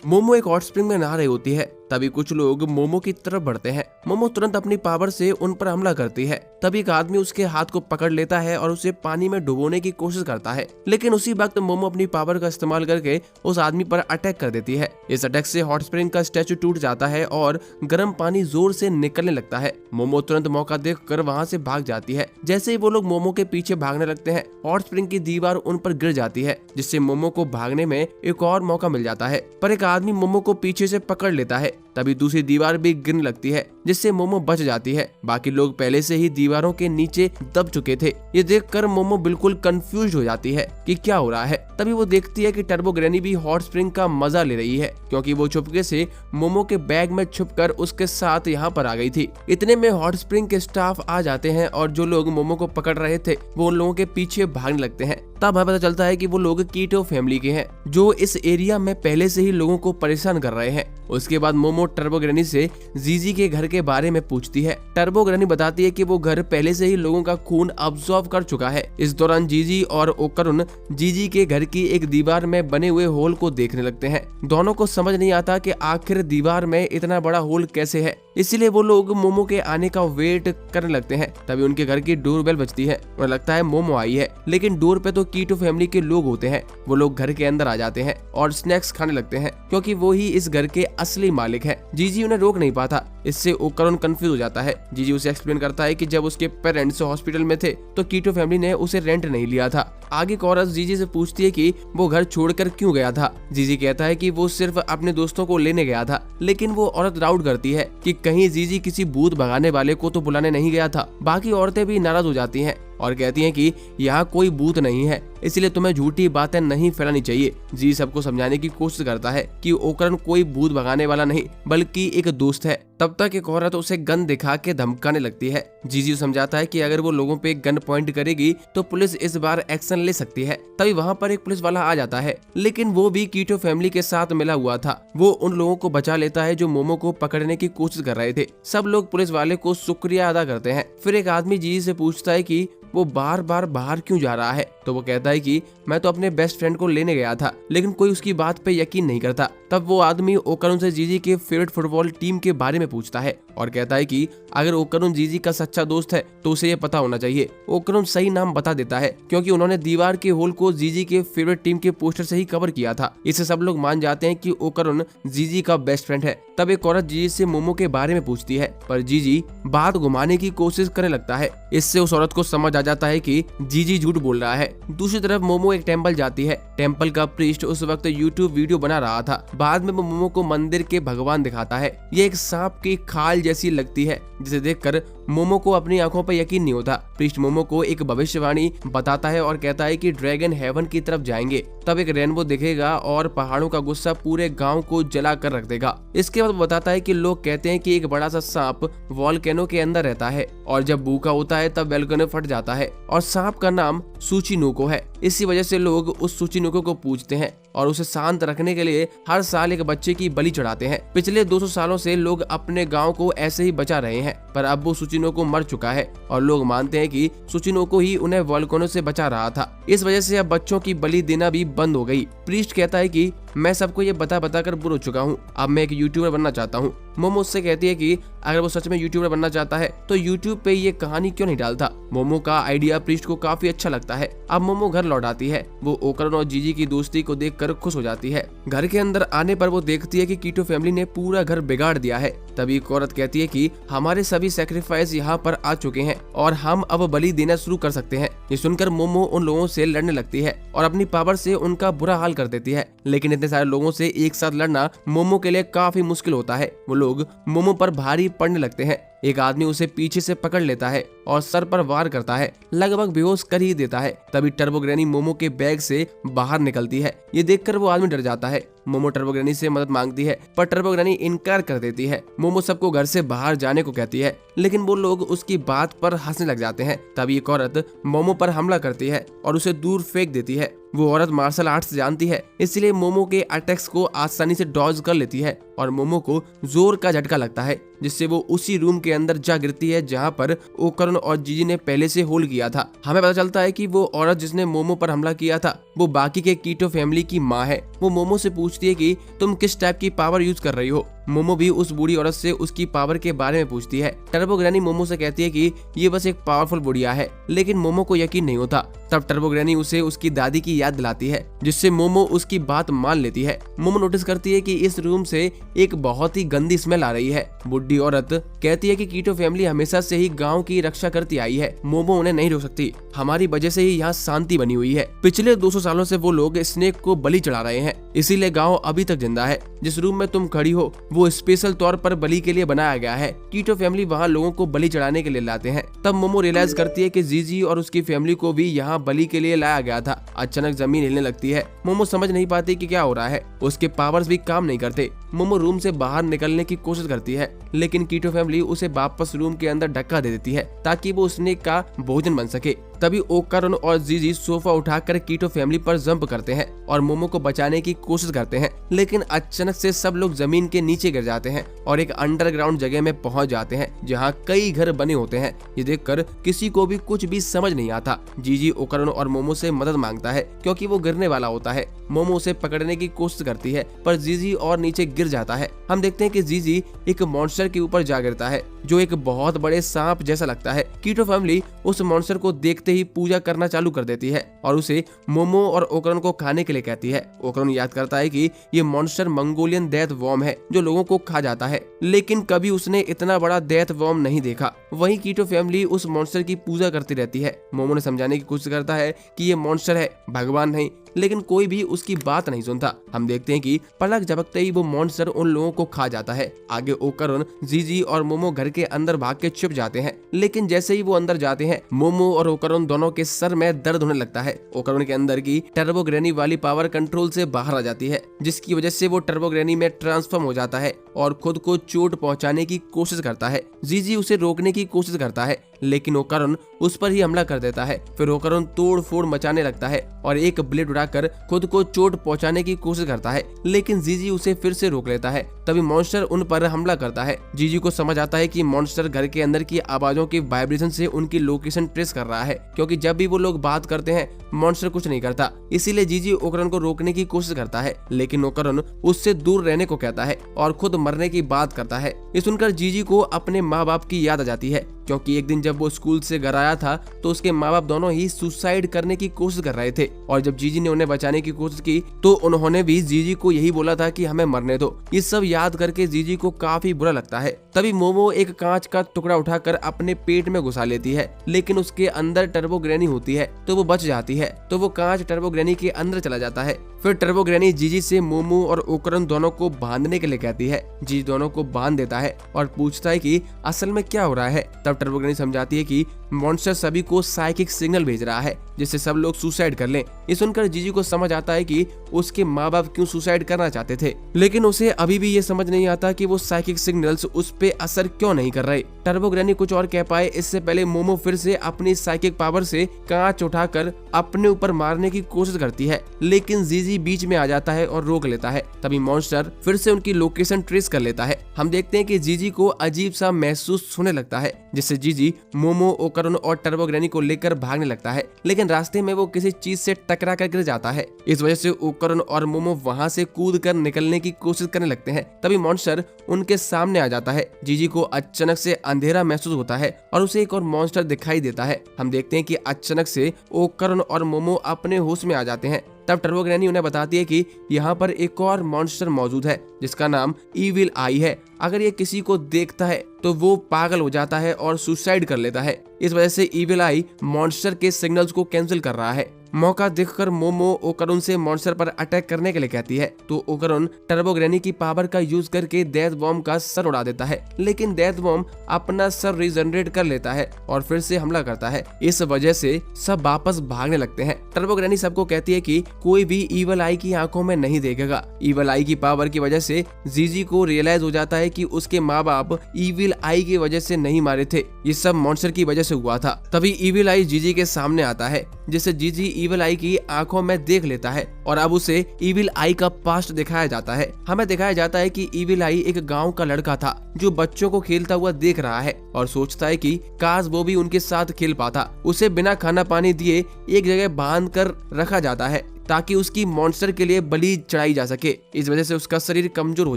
मोमो एक hot spring में नहा रही होती है। तभी कुछ लोग मोमो की तरफ बढ़ते हैं। मोमो तुरंत अपनी पावर से उन पर हमला करती है। तभी एक आदमी उसके हाथ को पकड़ लेता है और उसे पानी में डुबोने की कोशिश करता है, लेकिन उसी वक्त मोमो अपनी पावर का इस्तेमाल करके उस आदमी पर अटैक कर देती है। इस अटैक से हॉट स्प्रिंग का स्टैचू टूट जाता है और गर्म पानी जोर से निकलने लगता है। मोमो तुरंत मौका देखकर वहां से भाग जाती है। जैसे ही वो लोग मोमो के पीछे भागने लगते हैं, हॉट स्प्रिंग की दीवार उन पर गिर जाती है, जिससे मोमो को भागने में एक और मौका मिल जाता है। पर एक आदमी मोमो को पीछे से पकड़ लेता है। तभी दूसरी दीवार भी गिरने लगती है, जिससे मोमो बच जाती है। बाकी लोग पहले से ही दीवारों के नीचे दब चुके थे। ये देखकर मोमो बिल्कुल कंफ्यूज हो जाती है कि क्या हो रहा है। तभी वो देखती है कि टर्बो ग्रैनी भी हॉट स्प्रिंग का मजा ले रही है, क्योंकि वो चुपके से मोमो के बैग में छुपकर उसके साथ यहाँ पर आ गई थी। इतने में हॉट स्प्रिंग के स्टाफ आ जाते हैं और जो लोग मोमो को पकड़ रहे थे वो उन लोगों के पीछे भागने लगते हैं। तब हमें पता चलता है कि वो लोग कीटो फैमिली के हैं, जो इस एरिया में पहले से ही लोगों को परेशान कर रहे हैं। उसके बाद मोमो टर्बो ग्रैनी से जीजी के घर के बारे में पूछती है। टर्बो ग्रैनी बताती है कि वो घर पहले से ही लोगों का खून अब्सॉर्ब कर चुका है। इस दौरान जीजी और ओकरुन जीजी के घर की एक दीवार में बने हुए होल को देखने लगते हैं। दोनों को समझ नहीं आता कि आखिर दीवार में इतना बड़ा होल कैसे है, इसलिए वो लोग मोमो के आने का वेट करने लगते हैं। तभी उनके घर की डोरबेल बजती है और लगता है मोमो आई है, लेकिन डोर पे तो कीटो फैमिली के लोग होते हैं। वो लोग घर के अंदर आ जाते हैं और स्नैक्स खाने लगते हैं, क्योंकि वो ही इस घर के असली मालिक है। जीजी उन्हें रोक नहीं पाता। इससे ओकरुन कंफ्यूज हो जाता है। जीजी उसे एक्सप्लेन करता है कि जब उसके पेरेंट्स हॉस्पिटल में थे तो कीटो फैमिली ने उसे रेंट नहीं लिया था। आगे कोरस जीजी से पूछती है कि वो घर छोड़कर क्यों गया था। जीजी कहता है कि वो सिर्फ अपने दोस्तों को लेने गया था, लेकिन वो औरत डाउट करती है कि कहीं जीजी किसी भूत भगाने वाले को तो बुलाने नहीं गया था। बाकी औरतें भी नाराज हो जाती हैं और कहती हैं कि यहाँ कोई भूत नहीं है, इसलिए तुम्हें झूठी बातें नहीं फैलानी चाहिए। जी सबको समझाने की कोशिश करता है कि ओकरन कोई भूत भगाने वाला नहीं बल्कि एक दोस्त है। तब तक एक औरत उसे गन दिखा के धमकाने लगती है। जीजी समझाता है कि अगर वो लोगों पे गन पॉइंट करेगी तो पुलिस इस बार एक्शन ले सकती है। तभी वहाँ पर एक पुलिस वाला आ जाता है, लेकिन वो भी कीटो फैमिली के साथ मिला हुआ था। वो उन लोगों को बचा लेता है जो मोमो को पकड़ने की कोशिश कर रहे थे। सब लोग पुलिस वाले को शुक्रिया अदा करते हैं। फिर एक आदमी जीजी से पूछता है कि वो बार बार बाहर क्यों जा रहा है, तो वो कहता है कि मैं तो अपने बेस्ट फ्रेंड को लेने गया था, लेकिन कोई उसकी बात पे यकीन नहीं करता। तब वो आदमी ओकरुन से जीजी के फेवरेट फुटबॉल टीम के बारे में पूछता है और कहता है कि अगर ओकरुन जीजी का सच्चा दोस्त है तो उसे ये पता होना चाहिए। ओकरुन सही नाम बता देता है, क्योंकि उन्होंने दीवार के होल को जीजी के फेवरेट टीम के पोस्टर से ही कवर किया था। इससे सब लोग मान जाते हैं कि ओकरुन जीजी का बेस्ट फ्रेंड है। तब एक औरत जीजी से मोमो के बारे में पूछती है, पर जीजी बात घुमाने की कोशिश करने लगता है। इससे उस औरत को समझ आ जाता है कि जीजी झूठ बोल रहा है। दूसरी तरफ मोमो एक टेंपल जाती है। टेंपल का प्रीस्ट उस वक्त यूट्यूब वीडियो बना रहा था। बाद में वो मोमो को मंदिर के भगवान दिखाता है। ये एक सांप की खाल जैसी लगती है, जिसे देखकर मोमो को अपनी आंखों पर यकीन नहीं होता। प्रीस्ट मोमो को एक भविष्यवाणी बताता है और कहता है कि ड्रैगन हेवन की तरफ जाएंगे, तब एक रेनबो दिखेगा और पहाड़ों का गुस्सा पूरे गांव को जला कर रख देगा। इसके बाद बताता है कि लोग कहते हैं कि एक बड़ा सा सांप वॉल्केनो के अंदर रहता है और जब भूखा होता है तब वॉल्केनो फट जाता है और सांप का नाम सूचिनोको है। इसी वजह से लोग उस सूचिनोको को पूजते हैं और उसे शांत रखने के लिए हर साल एक बच्चे की बलि चढ़ाते हैं। पिछले 200 सालों से लोग अपने गांव को ऐसे ही बचा रहे हैं, पर अब वो सूचिनोको मर चुका है और लोग मानते हैं कि सूचिनोको ही उन्हें वॉल्केनो से बचा रहा था। इस वजह से अब बच्चों की बलि देना भी बंद हो गई। प्रीस्ट कहता है कि मैं सबको ये बता कर बुर हो चुका हूँ, अब मैं एक यूट्यूबर बनना चाहता हूँ। मोमो उससे कहती है कि अगर वो सच में यूट्यूबर बनना चाहता है तो यूट्यूब पे ये कहानी क्यों नहीं डालता। मोमो का आइडिया प्रीस्ट को काफी अच्छा लगता है। अब मोमो घर लौट आती है। वो ओकरुन और जीजी की दोस्ती को देखकर खुश हो जाती है। घर के अंदर आने पर वो देखती है कि कीटो फैमिली ने पूरा घर बिगाड़ दिया है। तभी एक औरत कहती है कि हमारे सभी सैक्रिफाइस यहाँ पर आ चुके हैं और हम अब बलि देना शुरू कर सकते हैं। ये सुनकर मोमो उन लोगों से लड़ने लगती है और अपनी पावर से उनका बुरा हाल कर देती है, लेकिन इतने सारे लोगों से एक साथ लड़ना मोमो के लिए काफी मुश्किल होता है। वो लोग मोमो पर भारी पड़ने लगते हैं। एक आदमी उसे पीछे से पकड़ लेता है और सर पर वार करता है, लगभग बेहोश कर ही देता है। तभी टर्बो ग्रैनी मोमो के बैग से बाहर निकलती है। ये देखकर वो आदमी डर जाता है। मोमो टर्बो ग्रैनी से मदद मांगती है, पर टर्बो ग्रैनी इनकार कर देती है। मोमो सबको घर से बाहर जाने को कहती है, लेकिन वो लोग उसकी बात पर हंसने लग जाते हैं। तभी एक औरत मोमो पर हमला करती है और उसे दूर फेंक देती है। वो औरत मार्शल आर्ट्स जानती है, इसलिए मोमो के अटैक्स को आसानी से डॉज कर लेती है और मोमो को जोर का झटका लगता है, जिससे वो उसी रूम के अंदर जा गिरती है जहाँ पर ओकरन और जीजी ने पहले से होल्ड किया था। हमें पता चलता है कि वो औरत जिसने मोमो पर हमला किया था वो बाकी के कीटो फैमिली की माँ है। वो मोमो से पूछती है कि तुम किस टाइप की पावर यूज कर रही हो। मोमो भी उस बूढ़ी औरत से उसकी पावर के बारे में पूछती है। टर्बो ग्रैनी मोमो से कहती है कि ये बस एक पावरफुल बुढ़िया है, लेकिन मोमो को यकीन नहीं होता। तब टर्बो ग्रैनी उसे उसकी दादी की याद दिलाती है, जिससे मोमो उसकी बात मान लेती है। मोमो नोटिस करती है कि इस रूम से एक बहुत ही गंदी स्मेल आ रही है। बुढ़ी औरत कहती है कि कीटो फैमिली हमेशा से ही गांव की रक्षा करती आई है, मोमो उन्हें नहीं रोक सकती, हमारी वजह से ही यहाँ शांति बनी हुई है। पिछले 200 सालों से वो लोग स्नेक को बलि चढ़ा रहे हैं, इसीलिए गांव अभी तक जिंदा है। जिस रूम में तुम खड़ी हो वो स्पेशल तौर पर बलि के लिए बनाया गया है। कीटो फैमिली वहाँ लोगों को बलि चढ़ाने के लिए लाते हैं। तब मोमो रियलाइज करती है कि जीजी और उसकी फैमिली को भी यहाँ बलि के लिए लाया गया था। अचानक जमीन हिलने लगती है। मोमो समझ नहीं पाती कि क्या हो रहा है, उसके पावर्स भी काम नहीं करते। मोमो रूम से बाहर निकलने की कोशिश करती है, लेकिन कीटो फैमिली उसे वापस रूम के अंदर धक्का दे देती है ताकि वो स्नेक का भोजन बन सके। तभी ओकरन और जीजी सोफा उठाकर कीटो फैमिली पर जंप करते हैं और मोमो को बचाने की कोशिश करते हैं, लेकिन अचानक से सब लोग जमीन के नीचे गिर जाते हैं और एक अंडरग्राउंड जगह में पहुंच जाते हैं जहां कई घर बने होते हैं। ये देखकर किसी को भी कुछ भी समझ नहीं आता। जीजी ओकरन और मोमो से मदद मांगता है क्योंकि वो गिरने वाला होता है। मोमो उसे पकड़ने की कोशिश करती है पर जीजी और नीचे गिर जाता है। हम देखते हैं कि जीजी एक मॉन्स्टर के ऊपर जा गिरता है जो एक बहुत बड़े सांप जैसा लगता है। कीटो फैमिली उस मॉन्स्टर को देखते ही पूजा करना चालू कर देती है और उसे मोमो और ओकरन को खाने के लिए कहती है। ओकरन याद करता है कि ये मॉन्स्टर मंगोलियन डेथ वॉर्म है जो लोगों को खा जाता है, लेकिन कभी उसने इतना बड़ा डेथ वॉर्म नहीं देखा। वहीं कीटो फैमिली उस मॉन्स्टर की पूजा करती रहती है। मोमो ने समझाने की कोशिश करता है कि ये मॉन्स्टर है, भगवान नहीं, लेकिन कोई भी उसकी बात नहीं सुनता। हम देखते हैं कि पलक झपकते ही वो मॉन्स्टर उन लोगों को खा जाता है। आगे ओकरन, जीजी और मोमो घर के अंदर भाग के छुप जाते हैं, लेकिन जैसे ही वो अंदर जाते हैं मोमो और ओकरन दोनों के सर में दर्द होने लगता है। ओकरन के अंदर की टर्बो ग्रैनी वाली पावर कंट्रोल से बाहर आ जाती है, जिसकी वजह से वो टर्बो ग्रैनी में ट्रांसफॉर्म हो जाता है और खुद को चोट पहुंचाने की कोशिश करता है। जीजी उसे रोकने की कोशिश करता है, लेकिन ओकरन उस पर ही हमला कर देता है। फिर ओकरन तोड़ फोड़ मचाने लगता है और एक ब्लेड उड़ाकर खुद को चोट पहुंचाने की कोशिश करता है, लेकिन जीजी उसे फिर से रोक लेता है। तभी मॉन्स्टर उन पर हमला करता है। जीजी को समझ आता है कि मॉन्स्टर घर के अंदर की आवाजों के वाइब्रेशन से उनकी लोकेशन ट्रेस कर रहा है, क्योंकि जब भी वो लोग बात करते हैं मॉन्स्टर कुछ नहीं करता। इसीलिए जीजी ओकरन को रोकने की कोशिश करता है, लेकिन ओकरन उससे दूर रहने को कहता है और खुद मरने की बात करता है। ये सुनकर जीजी को अपने माँ बाप की याद आ जाती है, क्योंकि एक दिन जब वो स्कूल से घर आया था तो उसके माँ बाप दोनों ही सुसाइड करने की कोशिश कर रहे थे, और जब जीजी ने उन्हें बचाने की कोशिश की तो उन्होंने भी जीजी को यही बोला था कि हमें मरने दो। ये सब याद करके जीजी को काफी बुरा लगता है। तभी मोमो एक कांच का टुकड़ा उठाकर अपने पेट में घुसा लेती है, लेकिन उसके अंदर टर्बो ग्रैनी होती है तो वो बच जाती है। तो वो कांच टर्बो ग्रैनी के अंदर चला जाता है। फिर टर्बो ग्रैनी जीजी से मोमो और ओकरन दोनों को बांधने के लिए कहती है। जीजी दोनों को बांध देता है और पूछता है कि असल में क्या हो रहा है। तब टर्बो ग्रैनी समझाती है कि मॉन्स्टर सभी को साइकिक सिग्नल भेज रहा है जिससे सब लोग सुसाइड कर लें। ये सुनकर जीजी को समझ आता है कि उसके माँ बाप क्यों सुसाइड करना चाहते थे, लेकिन उसे अभी भी ये समझ नहीं आता कि वो साइकिक सिग्नल्स उस पे असर क्यों नहीं कर रहे। टर्बो ग्रैनी कुछ और कह पाए इससे पहले मोमो फिर से अपनी साइकिक पावर से कांच उठाकर अपने ऊपर मारने की कोशिश करती है, लेकिन जीजी बीच में आ जाता है और रोक लेता है। तभी मॉन्स्टर फिर से उनकी लोकेशन ट्रेस कर लेता है। हम देखते हैं कि जीजी को अजीब सा महसूस होने लगता है, जिससे जीजी मोमो, ओकरन और टर्बो ग्रैनी को लेकर भागने लगता है, लेकिन रास्ते में वो किसी चीज से टकरा कर गिर जाता है। इस वजह से ओकरन और मोमो वहां से कूद कर निकलने की कोशिश करने लगते हैं। तभी मॉन्स्टर उनके सामने आ जाता है। जीजी को अचानक से अंधेरा महसूस होता है और उसे एक और मॉन्स्टर दिखाई देता है। हम देखते हैं कि अचानक से ओकरन और मोमो अपने होश में आ जाते हैं। तब टर्बो ग्रैनी उन्हें बताती है कि यहाँ पर एक और मॉन्स्टर मौजूद है जिसका नाम इविल आई है। अगर ये किसी को देखता है तो वो पागल हो जाता है और सुसाइड कर लेता है। इस वजह से इविल आई मॉन्स्टर के सिग्नल्स को कैंसिल कर रहा है। मौका देखकर मोमो ओकरन से मॉन्स्टर पर अटैक करने के लिए कहती है, तो ओकरन टर्बो ग्रैनी की पावर का यूज करके डेथ बॉम्ब का सर उड़ा देता है, लेकिन डेथ बॉम्ब अपना सर रीजनरेट कर लेता है और फिर से हमला करता है। इस वजह से सब वापस भागने लगते हैं। टर्बो ग्रैनी सबको कहती है कि कोई भी इविल आई की आंखों में नहीं देखेगा। इविल आई की पावर की वजह से जीजी को रियलाइज हो जाता है कि उसके माँ बाप इविल आई की वजह से नहीं मारे थे, ये सब मॉन्स्टर की वजह से हुआ था। तभी इविल आई जीजी के सामने आता है, जिससे जीजी इविल आई की आंखों में देख लेता है और अब उसे इविल आई का पास्ट दिखाया जाता है। हमें दिखाया जाता है कि इविल आई एक गांव का लड़का था जो बच्चों को खेलता हुआ देख रहा है और सोचता है कि काश वो भी उनके साथ खेल पाता। उसे बिना खाना पानी दिए एक जगह बांध कर रखा जाता है ताकि उसकी मॉन्स्टर के लिए बलि चढ़ाई जा सके। इस वजह से उसका शरीर कमजोर हो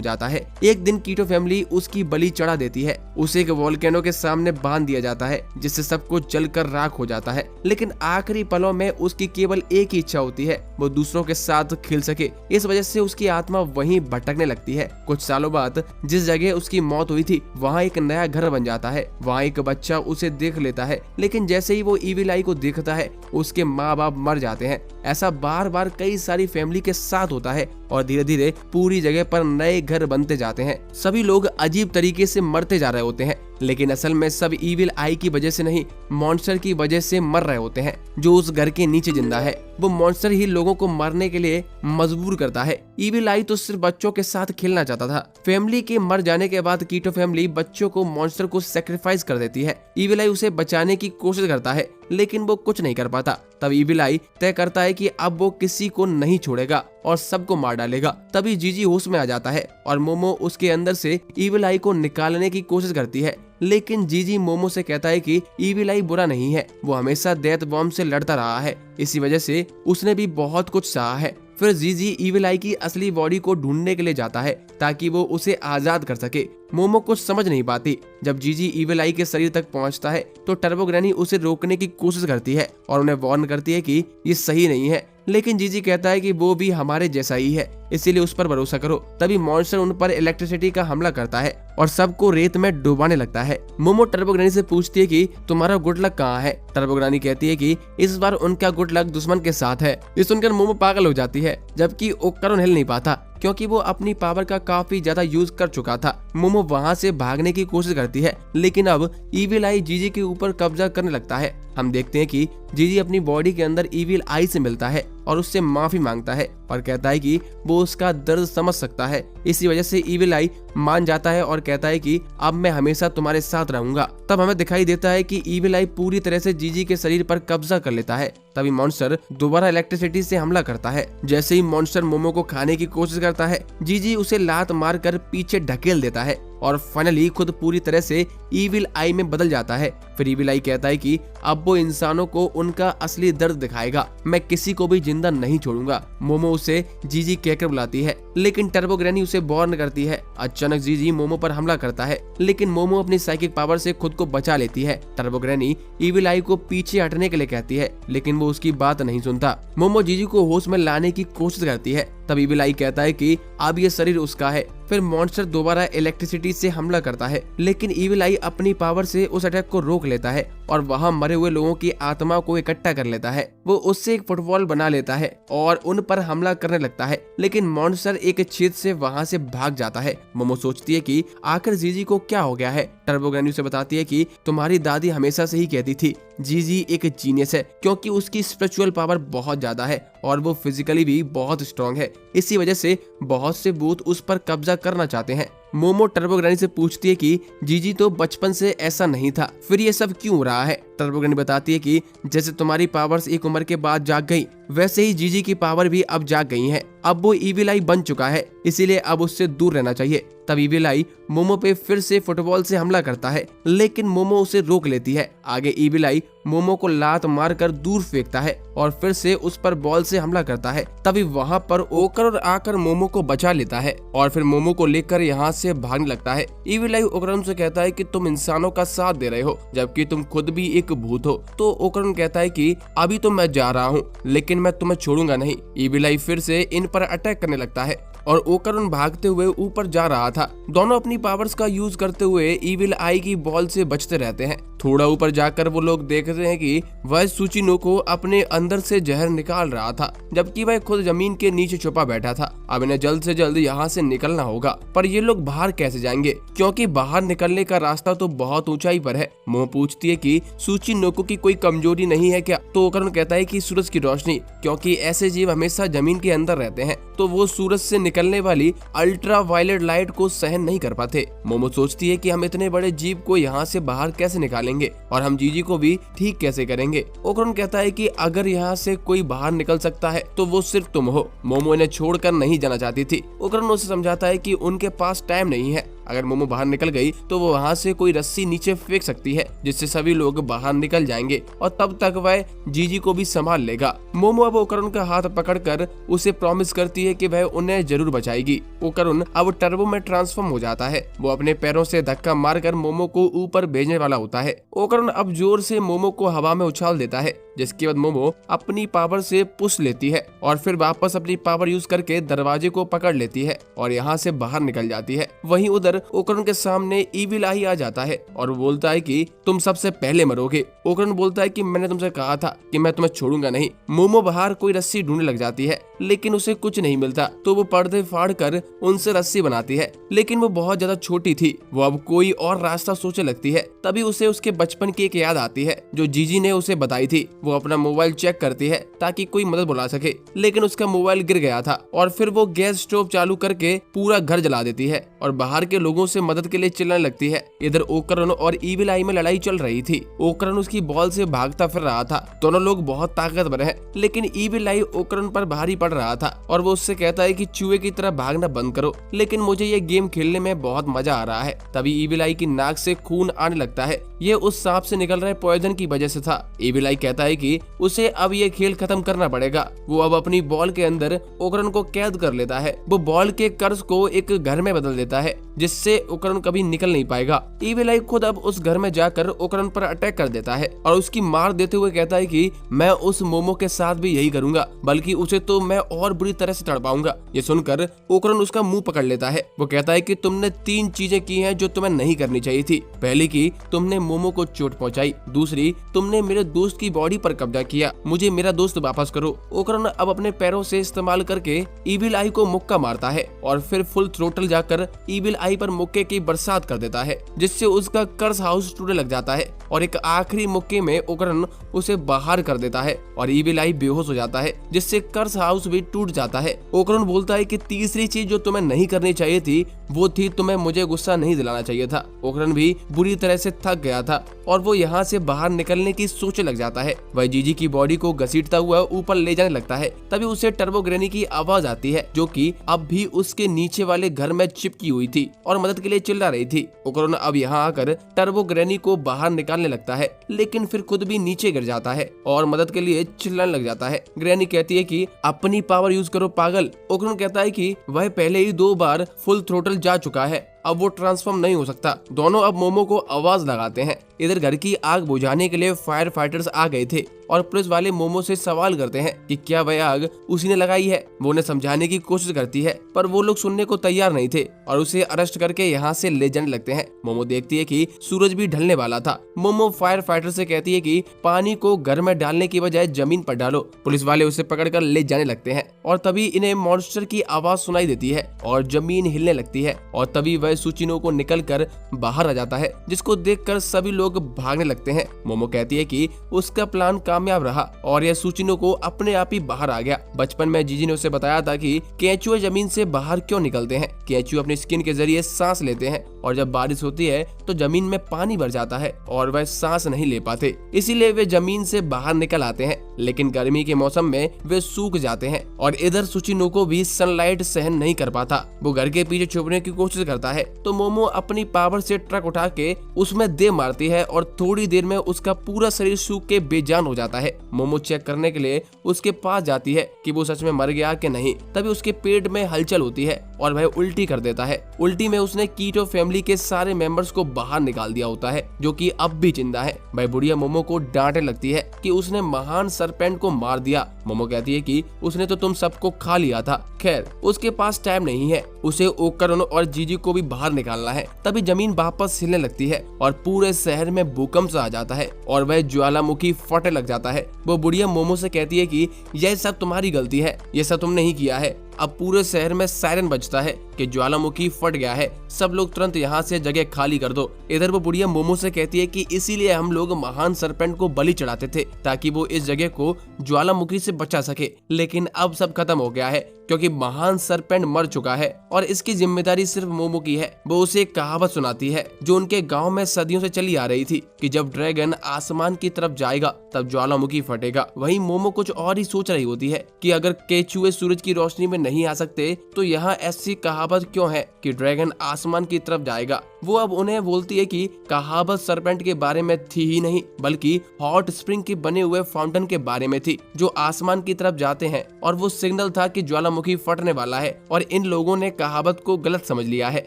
जाता है। एक दिन कीटो फैमिली उसकी बलि चढ़ा देती है। उसे एक वोल्केनो के सामने बांध दिया जाता है जिससे सब कुछ जलकर राख हो जाता है। लेकिन आखिरी पलों में उसकी केवल एक ही इच्छा होती है, वो दूसरों के साथ खेल सके। इस वजह से उसकी आत्मा वहीं भटकने लगती है। कुछ सालों बाद जिस जगह उसकी मौत हुई थी वहाँ एक नया घर बन जाता है। वहाँ एक बच्चा उसे देख लेता है, लेकिन जैसे ही वो इविल आई को देखता है उसके माँ बाप मर जाते हैं। ऐसा बार बार कई सारी फैमिली के साथ होता है और धीरे धीरे पूरी जगह पर नए घर बनते जाते हैं। सभी लोग अजीब तरीके से मरते जा रहे होते हैं, लेकिन असल में सब इविल आई की वजह से नहीं, मॉन्स्टर की वजह से मर रहे होते हैं जो उस घर के नीचे जिंदा है। वो मॉन्स्टर ही लोगों को मरने के लिए मजबूर करता है। इविल आई तो सिर्फ बच्चों के साथ खेलना चाहता था। फैमिली के मर जाने के बाद कीटो फैमिली बच्चों को मॉन्स्टर को सेक्रीफाइस कर देती है। इविल आई उसे बचाने की कोशिश करता है, लेकिन वो कुछ नहीं कर पाता। तब इविल आई तय करता है कि अब वो किसी को नहीं छोड़ेगा और सबको मार डालेगा। तभी जीजी होश में आ जाता है और मोमो उसके अंदर से इविल आई को निकालने की कोशिश करती है, लेकिन जीजी मोमो से कहता है कि इविल आई बुरा नहीं है, वो हमेशा डेथ बॉम्ब से लड़ता रहा है, इसी वजह से उसने भी बहुत कुछ सहा है। फिर जीजी इविल आई की असली बॉडी को ढूंढने के लिए जाता है ताकि वो उसे आजाद कर सके। मोमो कुछ समझ नहीं पाती। जब जीजी इविल आई के शरीर तक पहुंचता है तो टर्बो ग्रैनी उसे रोकने की कोशिश करती है और उन्हें वार्न करती है कि ये सही नहीं है, लेकिन जीजी कहता है कि वो भी हमारे जैसा ही है, इसीलिए उस पर भरोसा करो। तभी मॉन्स्टर उन पर इलेक्ट्रिसिटी का हमला करता है और सबको रेत में डुबाने लगता है। मोमो टर्बो ग्रैनी से पूछती है कि तुम्हारा गुड लक कहाँ है। टर्बो ग्रैनी कहती है कि इस बार उनका गुड लक दुश्मन के साथ है। ये सुनकर मोमो पागल हो जाती है, जबकि ओकरन हिल नहीं पाता क्योंकि वो अपनी पावर का काफी ज्यादा यूज कर चुका था। मोमो वहाँ से भागने की कोशिश करती है, लेकिन अब इविल आई जीजी के ऊपर कब्जा करने लगता है। हम देखते हैं कि जीजी अपनी बॉडी के अंदर इविल आई से मिलता है और उससे माफी मांगता है और कहता है कि वो उसका दर्द समझ सकता है। इसी वजह से इविल आई मान जाता है और कहता है कि अब मैं हमेशा तुम्हारे साथ रहूंगा। तब हमें दिखाई देता है कि इविल आई पूरी तरह से जीजी के शरीर पर कब्जा कर लेता है। तभी मॉन्स्टर दोबारा इलेक्ट्रिसिटी से हमला करता है। जैसे ही मॉन्स्टर मोमो को खाने की कोशिश करता है, जीजी उसे लात मारकर पीछे ढकेल देता है और फाइनली खुद पूरी तरह से इविल आई में बदल जाता है। फिर इविल आई कहता है कि अब वो इंसानों को उनका असली दर्द दिखाएगा, मैं किसी को भी जिंदा नहीं छोड़ूंगा। मोमो उसे जीजी कहकर बुलाती है, लेकिन टर्बो ग्रैनी उसे वार्न करती है। अचानक जीजी मोमो पर हमला करता है, लेकिन मोमो अपनी साइकिक पावर से खुद को बचा लेती है। टर्बो ग्रैनी इविल आई को पीछे हटने के लिए कहती है, लेकिन वो उसकी बात नहीं सुनता। मोमो जीजी को होश में लाने की कोशिश करती है। तब इविल आई कहता है कि अब ये शरीर उसका है। फिर मॉन्स्टर दोबारा इलेक्ट्रिसिटी से हमला करता है, लेकिन इविल आई अपनी पावर से उस अटैक को रोक लेता है और वहां मरे हुए लोगों की आत्मा को इकट्ठा कर लेता है। वो उससे एक फुटबॉल बना लेता है और उन पर हमला करने लगता है, लेकिन मॉन्स्टर एक छेद से वहां से भाग जाता है। मोमो सोचती है कि आखिर जीजी को क्या हो गया है। टर्बो ग्रैनी उसे बताती है कि तुम्हारी दादी हमेशा से ही कहती थी जीजी एक जीनियस है, क्योंकि उसकी स्पिरिचुअल पावर बहुत ज्यादा है और वो फिजिकली भी बहुत स्ट्रॉन्ग है। इसी वजह से बहुत से भूत उस पर कब्जा करना चाहते हैं। मोमो टर्बो ग्रैनी से पूछती है कि जीजी तो बचपन से ऐसा नहीं था, फिर ये सब क्यों हो रहा है। टर्बो ग्रैनी बताती है कि जैसे तुम्हारी पावर्स एक उम्र के बाद जाग गई, वैसे ही जीजी की पावर भी अब जाग गई है। अब वो इविल आई बन चुका है, इसीलिए अब उससे दूर रहना चाहिए। तब इविल आई मोमो पे फिर से फुटबॉल से हमला करता है, लेकिन मोमो उसे रोक लेती है। आगे इविल आई मोमो को लात मारकर दूर फेंकता है और फिर से उस पर बॉल से हमला करता है। तभी वहाँ पर ओकर आकर मोमो को बचा लेता है और फिर मोमो को लेकर यहाँ से भागने लगता है। इविल आई ओकरन से कहता है कि तुम इंसानों का साथ दे रहे हो, जबकि तुम खुद भी एक भूत हो। तो ओकरन कहता है कि अभी तो मैं जा रहा हूँ, लेकिन मैं तुम्हें छोड़ूंगा नहीं। इविल आई फिर से इन पर अटैक करने लगता है और ओकरन भागते हुए ऊपर जा रहा था। दोनों अपनी पावर्स का यूज करते हुए इविल आई की बॉल से बचते रहते हैं। थोड़ा ऊपर जाकर वो लोग देखते हैं कि वह सुचिनो को अपने अंदर से जहर निकाल रहा था, जबकि वह खुद जमीन के नीचे छुपा बैठा था। अब इन्हें जल्द से जल्द यहाँ से निकलना होगा, पर ये लोग बाहर कैसे जाएंगे, क्योंकि बाहर निकलने का रास्ता तो बहुत ऊंचाई पर है। मोह पूछती है कि सुचिनोको की कोई कमजोरी नहीं है क्या। तो ओकरन कहता है कि सूरज की रोशनी, क्योंकि ऐसे जीव हमेशा जमीन के अंदर रहते हैं, तो वो सूरज से निकलने वाली अल्ट्रा वायलेट लाइट को सहन नहीं कर पाते। मोमो सोचती है कि हम इतने बड़े जीव को यहाँ से बाहर कैसे निकालेंगे और हम जीजी को भी ठीक कैसे करेंगे। ओकरन कहता है कि अगर यहाँ से कोई बाहर निकल सकता है तो वो सिर्फ तुम हो। मोमो इन्हें छोड़कर नहीं जाना चाहती थी। ओकरन उसे समझाता है कि उनके पास टाइम नहीं है। अगर मोमो बाहर निकल गई तो वो वहाँ से कोई रस्सी नीचे फेंक सकती है जिससे सभी लोग बाहर निकल जाएंगे और तब तक वह जीजी को भी संभाल लेगा। मोमो अब ओकरन का हाथ पकड़कर उसे प्रॉमिस करती है कि वह उन्हें जरूर बचाएगी। ओकरन अब टर्बो में ट्रांसफॉर्म हो जाता है। वो अपने पैरों से धक्का मारकर मोमो को ऊपर भेजने वाला होता है। ओकरन अब जोर से मोमो को हवा में उछाल देता है, जिसके बाद मोमो अपनी पावर से पुश लेती है और फिर वापस अपनी पावर यूज करके दरवाजे को पकड़ लेती है और यहाँ से बाहर निकल जाती है। वहीं उधर ओकरन के सामने इविल आई आ जाता है और बोलता है कि तुम सबसे पहले मरोगे। ओकरन बोलता है कि मैंने तुमसे कहा था कि मैं तुम्हें छोड़ूंगा नहीं। मोमो बाहर कोई रस्सी ढूंढने लग जाती है लेकिन उसे कुछ नहीं मिलता, तो वो पर्दे फाड़ कर उनसे रस्सी बनाती है, लेकिन वो बहुत ज्यादा छोटी थी। वो अब कोई और रास्ता सोचने लगती है। तभी उसे उसके बचपन की एक याद आती है जो जीजी ने उसे बताई थी। वो अपना मोबाइल चेक करती है ताकि कोई मदद बुला सके, लेकिन उसका मोबाइल गिर गया था और फिर वो गैस स्टोव चालू करके पूरा घर जला देती है और बाहर के लोगों से मदद के लिए चिल्लाने लगती है। इधर ओकरन और इविल आई में लड़ाई चल रही थी। ओकरन उसकी बॉल से भागता फिर रहा था। दोनों लोग बहुत ताकतवर हैं, लेकिन इविल आई ओकरन पर भारी पड़ रहा था और वो उससे कहता है कि चूहे की तरह भागना बंद करो, लेकिन मुझे ये गेम खेलने में बहुत मजा आ रहा है। तभी इविल आई की नाक से खून आने लगता है। ये उस सांप से निकल रहे पॉइजन की वजह से था। इविल आई कहता है कि उसे अब ये खेल खत्म करना पड़ेगा। वो अब अपनी बॉल के अंदर ओकरन को कैद कर लेता है। वो बॉल के कर्ज को एक घर में बदल देता है जिससे ओकरन कभी निकल नहीं पाएगा। इविल आई खुद अब उस घर में जाकर ओकरन पर अटैक कर देता है और उसकी मार देते हुए कहता है कि मैं उस मोमो के साथ भी यही करूंगा, बल्कि उसे तो मैं और बुरी तरह से तड़पाऊंगा। ये सुनकर ओकरन उसका मुंह पकड़ लेता है। वो कहता है कि तुमने 3 चीजें की हैं जो तुम्हें नहीं करनी चाहिए थी। पहली की तुमने मोमो को चोट पहुंचाई, दूसरी तुमने मेरे दोस्त की बॉडी पर कब्जा किया, मुझे मेरा दोस्त वापस करो। ओकरन अब अपने पैरों से इस्तेमाल करके इविल आई को मुक्का मारता है और फिर फुल थ्रोटल जाकर इविल आई पर मुक्के की बरसात कर देता है, जिससे उसका कर्स हाउस टूटने लग जाता है और एक आखिरी मुक्के में ओकरन उसे बाहर कर देता है और इविल आई बेहोश हो जाता है, जिससे कर्स हाउस भी टूट जाता है। ओकरन बोलता है कि तीसरी चीज जो तुम्हें नहीं करनी चाहिए थी वो थी तुम्हें मुझे गुस्सा नहीं दिलाना चाहिए था। ओकरन भी बुरी तरह से थक गया था और वो यहाँ से बाहर निकलने की सोचने लग जाता है। वह जीजी की बॉडी को घसीटता हुआ ऊपर ले जाने लगता है। तभी उसे टर्बो ग्रैनी की आवाज आती है जो कि अब भी उसके नीचे वाले घर में चिपकी हुई थी और मदद के लिए चिल्ला रही थी। ओकरन अब यहाँ आकर टर्बो ग्रैनी को बाहर निकालने लगता है, लेकिन फिर खुद भी नीचे गिर जाता है और मदद के लिए चिल्लाने लग जाता है। ग्रैनी कहती है कि अपनी पावर यूज करो पागल। ओकरन कहता है कि वह पहले ही 2 बार फुल थ्रोटल जा चुका है, अब वो ट्रांसफॉर्म नहीं हो सकता। दोनों अब मोमो को आवाज लगाते हैं। इधर घर की आग बुझाने के लिए फायर फाइटर्स आ गए थे और पुलिस वाले मोमो से सवाल करते हैं कि क्या वह आग उसी ने लगाई है। वो उन्हें समझाने की कोशिश करती है पर वो लोग सुनने को तैयार नहीं थे और उसे अरेस्ट करके यहाँ से ले जाने लगते हैं। मोमो देखती है कि सूरज भी ढलने वाला था। मोमो फायर फाइटर से कहती है कि पानी को घर में डालने की बजाय जमीन पर डालो। पुलिस वाले उसे पकड़कर ले जाने लगते हैं और तभी इन्हें मॉन्स्टर की आवाज सुनाई देती है और जमीन हिलने लगती है और तभी वह सुचिनो को निकलकर बाहर आ जाता है, जिसको देखकर सभी लोग भागने लगते हैं। मोमो कहती है कि उसका प्लान कामयाब रहा और यह सुचिनो को अपने आप ही बाहर आ गया। बचपन में जीजी ने उसे बताया था कि केंचुए जमीन से बाहर क्यों निकलते हैं। केंचुए अपनी स्किन के जरिए सांस लेते हैं और जब बारिश होती है तो जमीन में पानी भर जाता है और वह सांस नहीं ले पाते, इसीलिए वे जमीन से बाहर निकल आते हैं, लेकिन गर्मी के मौसम में वे सूख जाते हैं। और इधर सुचिनो को भी सनलाइट सहन नहीं कर पाता। वो घर के पीछे छुपने की कोशिश करता है तो मोमो अपनी पावर से ट्रक उठा के उसमें दे मारती है और थोड़ी देर में उसका पूरा शरीर सूख के बेजान हो जाता है। मोमो चेक करने के लिए उसके पास जाती है कि वो सच में मर गया कि नहीं। तभी उसके पेट में हलचल होती है और वह उल्टी कर देता है। उल्टी में उसने कीटो फैमिली के सारे मेंबर्स को बाहर निकाल दिया होता है जो कि अब भी जिंदा है। वह बुढ़िया मोमो को डांटने लगती है कि उसने महान सरपेंट को मार दिया। मोमो कहती है कि उसने तो तुम सबको खा लिया था। खैर उसके पास टाइम नहीं है, उसे ओकरन और जीजी को भी बाहर निकालना है। तभी जमीन वापस हिलने लगती है और पूरे शहर में भूकंप सा आ जाता है और वह ज्वालामुखी फटने लग जाता है। वो बुढ़िया मोमो से कहती है कि यह सब तुम्हारी गलती है, ये सब तुमने ही किया है। अब पूरे शहर में सायरन बजता है कि ज्वालामुखी फट गया है, सब लोग तुरंत यहाँ से जगह खाली कर दो। इधर वो बुढ़िया मोमो से कहती है कि इसीलिए हम लोग महान सरपेंट को बलि चढ़ाते थे ताकि वो इस जगह को ज्वालामुखी से बचा सके, लेकिन अब सब खत्म हो गया है क्योंकि महान सरपेंट मर चुका है और इसकी जिम्मेदारी सिर्फ मोमो की है। वो उसे एक कहावत सुनाती है जो उनके गांव में सदियों से चली आ रही थी कि जब ड्रैगन आसमान की तरफ जाएगा तब ज्वालामुखी फटेगा। वहीं मोमो कुछ और ही सोच रही होती है कि अगर केचुए सूरज की रोशनी में नहीं आ सकते तो यहाँ ऐसी कहावत क्यों है कि ड्रैगन आसमान की तरफ जाएगा। वो अब उन्हें बोलती है कि कहावत सरपेंट के बारे में थी ही नहीं बल्कि हॉट स्प्रिंग के बने हुए फाउंटेन के बारे में थी जो आसमान की तरफ जाते हैं और वो सिग्नल था कि ज्वालामुखी फटने वाला है और इन लोगों ने कहावत को गलत समझ लिया है।